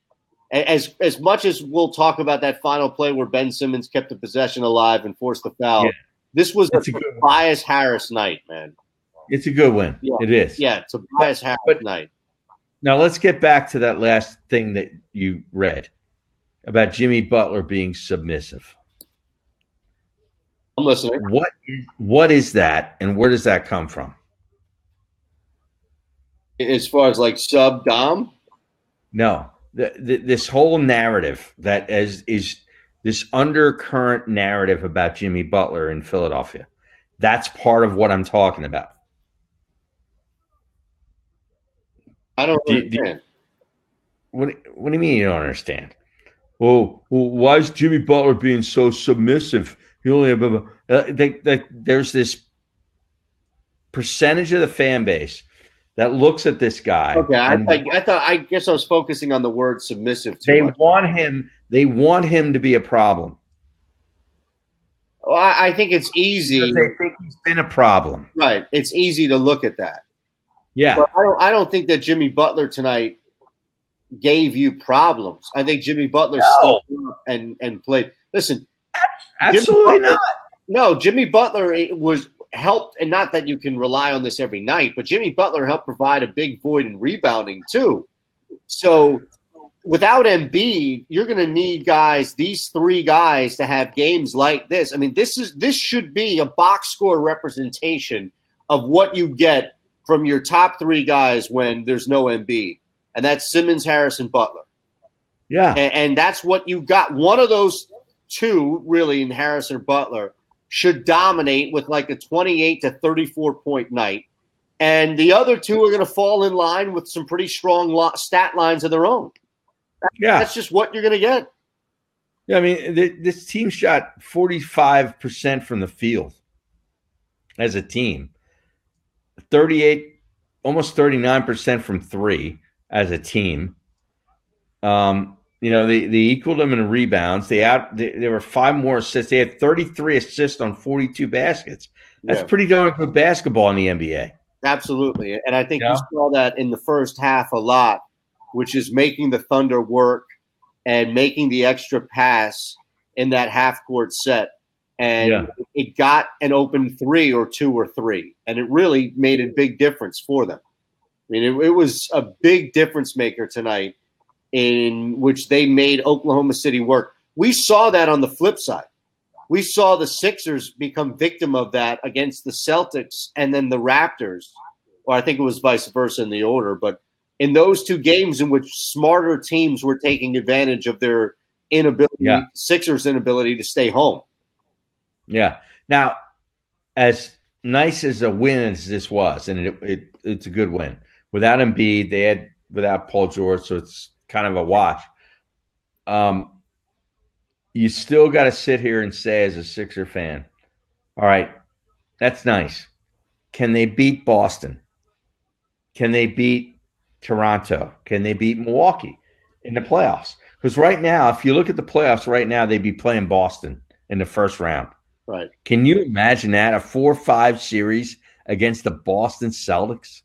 as much as we'll talk about that final play where Ben Simmons kept the possession alive and forced the foul, this was a Tobias Harris night, man. It's a good win. Yeah. It is. Yeah, Tobias Harris night. Now, let's get back to that last thing that you read about Jimmy Butler being submissive. I'm listening. What is that, and where does that come from? As far as like sub-dom? No. This whole narrative that is this undercurrent narrative about Jimmy Butler in Philadelphia. That's part of what I'm talking about. I don't understand. What do you mean you don't understand? Well, why is Jimmy Butler being so submissive? He only there's this percentage of the fan base that looks at this guy. Okay, I guess I was focusing on the word submissive too They much. want him to be a problem. Well, I think it's easy. Because they think he's been a problem. Right. It's easy to look at that. Yeah. But I don't think that Jimmy Butler tonight gave you problems. I think Jimmy Butler stepped up and played. Listen. Absolutely not. No, Jimmy Butler was helped, and not that you can rely on this every night, but Jimmy Butler helped provide a big void in rebounding too. So without Embiid, you're going to need these three guys to have games like this. I mean, this should be a box score representation of what you get from your top three guys when there's no Embiid, and that's Simmons, Harris, and Butler. Yeah. And that's what you got. One of those two, really, in Harris or Butler, should dominate with like a 28 to 34 point night. And the other two are going to fall in line with some pretty strong stat lines of their own. That's just what you're going to get. Yeah, I mean, this team shot 45% from the field as a team, 38, almost 39% from three as a team. They equaled them in rebounds. There were 5 more assists. They had 33 assists on 42 baskets. That's pretty darn good basketball in the NBA. Absolutely. And I think you saw that in the first half a lot, which is making the Thunder work and making the extra pass in that half-court set. And it got an open 3 or 2 or 3. And it really made a big difference for them. I mean, it was a big difference maker tonight, in which they made Oklahoma City work. We saw that on the flip side. We saw the Sixers become victim of that against the Celtics and then the Raptors, or I think it was vice versa in the order. But in those two games in which smarter teams were taking advantage of their Sixers' inability to stay home. Yeah. Now, as nice as a win as this was, and it's a good win, without Embiid, without Paul George, so it's kind of a wash. You still got to sit here and say, as a Sixer fan, all right, that's nice. Can they beat Boston? Can they beat Toronto? Can they beat Milwaukee in the playoffs? Because right now, if you look at the playoffs right now, they'd be playing Boston in the first round. Right. Can you imagine that, a 4-5 series against the Boston Celtics?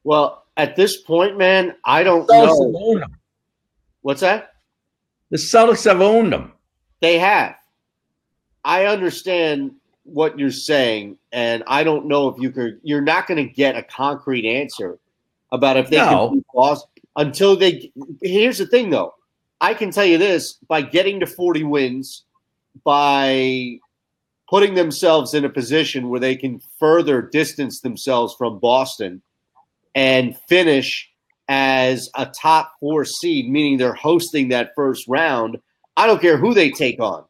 Well, at this point, man, I don't know. What's that? The Celtics have owned them. They have. I understand what you're saying, and I don't know if you're not going to get a concrete answer about if they can beat Boston until they. Here's the thing, though. I can tell you this: by getting to 40 wins, by putting themselves in a position where they can further distance themselves from Boston and finish as a top 4 seed, meaning they're hosting that first round, I don't care who they take on.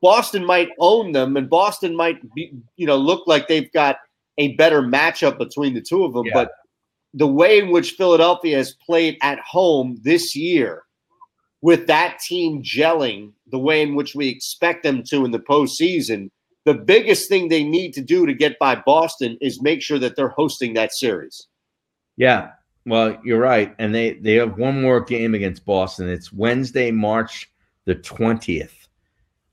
Boston might own them, and Boston might be, look like they've got a better matchup between the two of them. Yeah. But the way in which Philadelphia has played at home this year, with that team gelling the way in which we expect them to in the postseason, the biggest thing they need to do to get by Boston is make sure that they're hosting that series. Yeah, well, you're right. And they have one more game against Boston. It's Wednesday, March the 20th.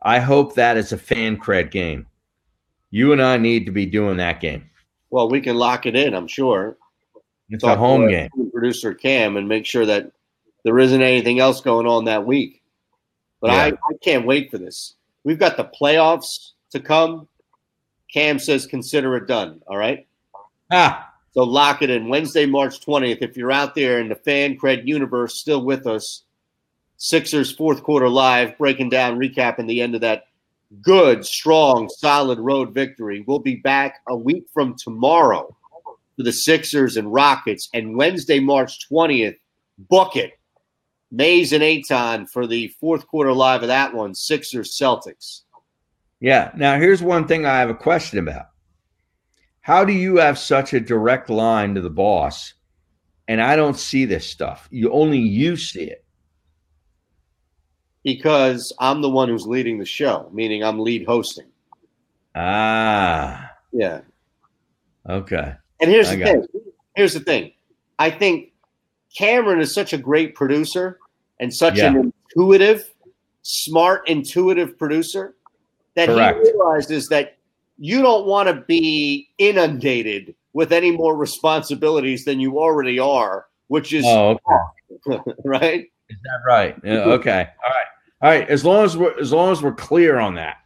I hope that is a fan cred game. You and I need to be doing that game. Well, we can lock it in, I'm sure. It's a home game. Producer Cam and make sure that there isn't anything else going on that week. But Yeah. I can't wait for this. We've got the playoffs to come. Cam says consider it done, all right? So lock it in. Wednesday, March 20th. If you're out there in the fan cred universe still with us, Sixers fourth quarter live, breaking down, recapping the end of that good, strong, solid road victory. We'll be back a week from tomorrow for the Sixers and Rockets. And Wednesday, March 20th, book it. Mays and Aton for the fourth quarter live of that one, Sixers Celtics. Yeah. Now, here's one thing I have a question about. How do you have such a direct line to the boss, and I don't see this stuff? Only you see it. Because I'm the one who's leading the show, meaning I'm lead hosting. Ah. Yeah. Okay. And here's the thing. Here's the thing. I think Cameron is such a great producer and such an intuitive, smart, intuitive producer that Correct. he realizes that you don't want to be inundated with any more responsibilities than you already are, which is right. Is that right? Yeah, okay. All right. As long as we're clear on that.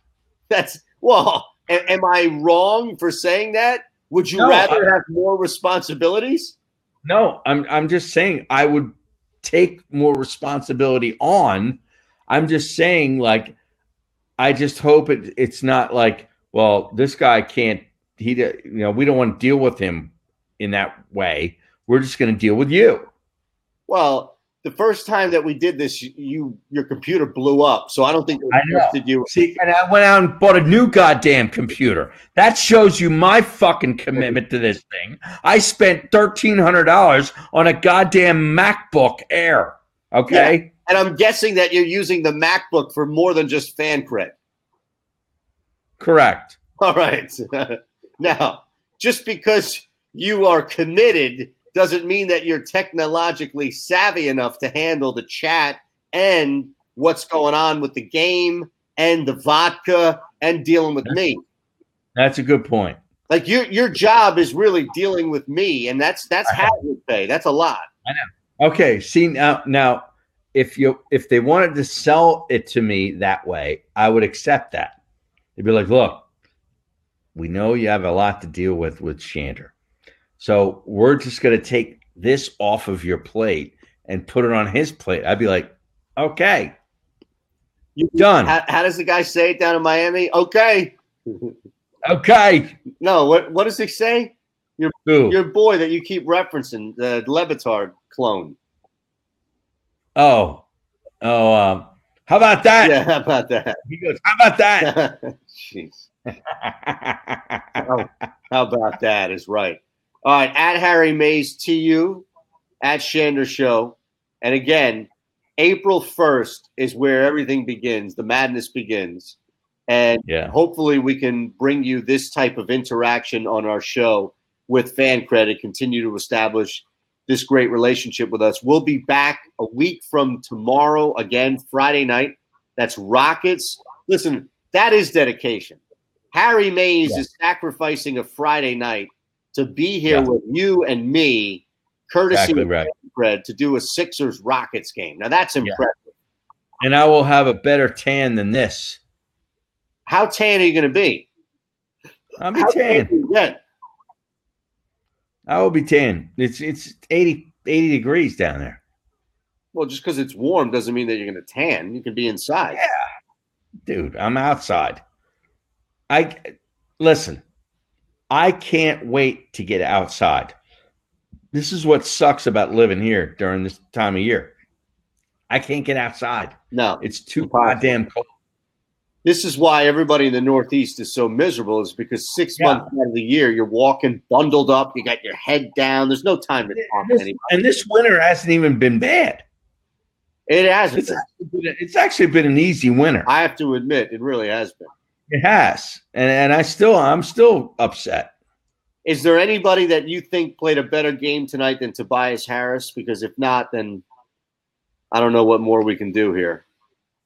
Am I wrong for saying that? Would you rather have more responsibilities? No, I'm just saying I would take more responsibility on. I'm just saying, like, I just hope it's not like, well, this guy can't. We don't want to deal with him in that way. We're just going to deal with you. Well, the first time that we did this, your computer blew up, so I don't think I trusted you. See, and I went out and bought a new goddamn computer. That shows you my fucking commitment to this thing. I spent $1,300 on a goddamn MacBook Air. Okay, yeah. And I'm guessing that you're using the MacBook for more than just fan cred. Correct. All right. Now, just because you are committed doesn't mean that you're technologically savvy enough to handle the chat and what's going on with the game and the vodka and dealing with me. That's a good point. Like your job is really dealing with me, and that's hazard pay. That's a lot. I know. Okay. See now, if they wanted to sell it to me that way, I would accept that. They'd be like, look, we know you have a lot to deal with Shander. So we're just going to take this off of your plate and put it on his plate. I'd be like, okay, done. How does the guy say it down in Miami? Okay. Okay. No, what does he say? Your boy that you keep referencing, the Levitard clone. How about that? Yeah, how about that? He goes, how about that? Jeez. How about that is right. All right, at Harry Mays TU, at Shander Show. And again, April 1st is where everything begins. The madness begins. And hopefully we can bring you this type of interaction on our show with Fan Credit, continue to establish this great relationship with us. We'll be back a week from tomorrow, again, Friday night. That's Rockets. Listen, that is dedication. Harry Mays is sacrificing a Friday night to be here with you and me, courtesy of Fred, to do a Sixers-Rockets game. Now, that's impressive. And I will have a better tan than this. How tan are you going to be? I'll be tan. I will be tan. It's 80 degrees down there. Well, just because it's warm doesn't mean that you're going to tan. You can be inside. Yeah. Dude, I'm outside. Listen, I can't wait to get outside. This is what sucks about living here during this time of year. I can't get outside. No, it's too goddamn cold. This is why everybody in the Northeast is so miserable, is because 6 months out of the year, you're walking bundled up. You got your head down. There's no time to talk to anybody. And this winter hasn't even been bad. It hasn't. It's actually been an easy winter. I have to admit, it really has been. It has. And I'm still upset. Is there anybody that you think played a better game tonight than Tobias Harris? Because if not, then I don't know what more we can do here.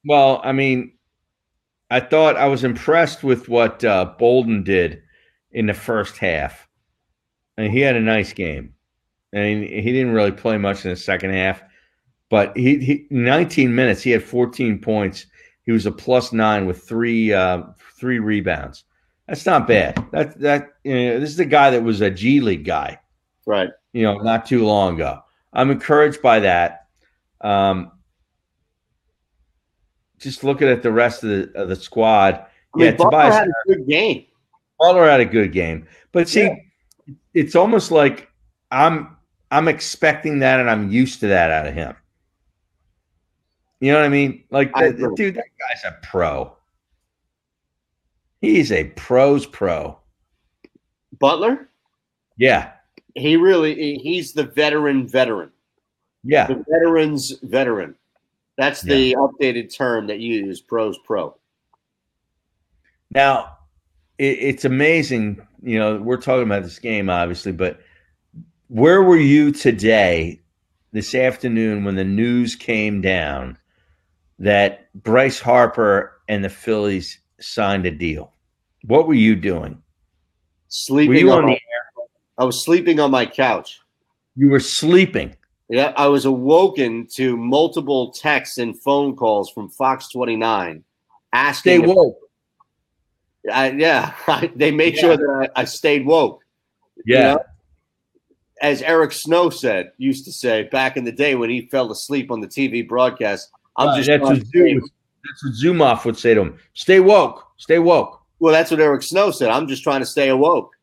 Well, I mean, I thought I was impressed with what Bolden did in the first half. And he had a nice game. I mean, he didn't really play much in the second half. But he 19 minutes, he had 14 points. He was a +9 with three rebounds. That's not bad. This is the guy that was a G League guy, right? Not too long ago. I'm encouraged by that. Just looking at the rest of the squad, Butler had a good game. Butler had a good game, but see, it's almost like I'm expecting that, and I'm used to that out of him. You know what I mean? Like, dude, that guy's a pro. He's a pro's pro. Butler? Yeah. He's the veteran. Yeah. The veteran's veteran. That's the updated term that you use, pro's pro. Now, it's amazing. We're talking about this game, obviously, but where were you today, this afternoon, when the news came down that Bryce Harper and the Phillies signed a deal? What were you doing? Sleeping. Were you on the air? I was sleeping on my couch. You were sleeping? Yeah, I was awoken to multiple texts and phone calls from Fox 29 asking. Stay woke. They made sure that I stayed woke. Yeah. As Eric Snow used to say back in the day when he fell asleep on the TV broadcast, that's what Zumoff would say to him. Stay woke. Stay woke. Well, that's what Eric Snow said. I'm just trying to stay awoke.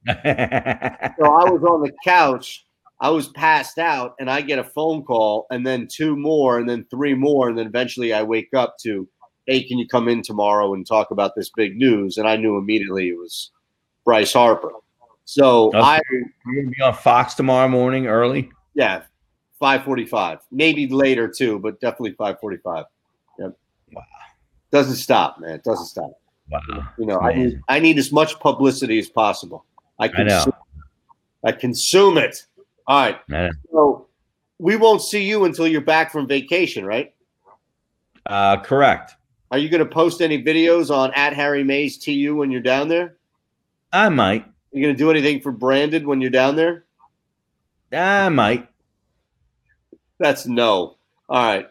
So I was on the couch. I was passed out, and I get a phone call, and then 2 more, and then 3 more, and then eventually I wake up to, hey, can you come in tomorrow and talk about this big news? And I knew immediately it was Bryce Harper. So you're going to be on Fox tomorrow morning early? Yeah, 5:45. Maybe later too, but definitely 5:45. Yep. Wow. Doesn't stop, man. It doesn't stop. Wow. I need as much publicity as possible. I consume it. All right. So we won't see you until you're back from vacation, right? Correct. Are you going to post any videos on @HarryMaysTU when you're down there? I might. You going to do anything for Brandon when you're down there? I might. That's no. All right.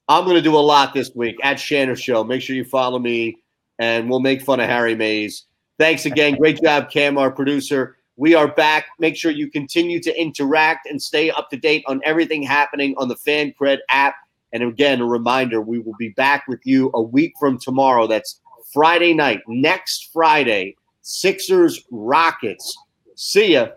I'm going to do a lot this week at Shanner Show. Make sure you follow me, and we'll make fun of Harry Mays. Thanks again. Great job, Cam, our producer. We are back. Make sure you continue to interact and stay up to date on everything happening on the FanCred app. And again, a reminder, we will be back with you a week from tomorrow. That's Friday night. Next Friday, Sixers Rockets. See ya.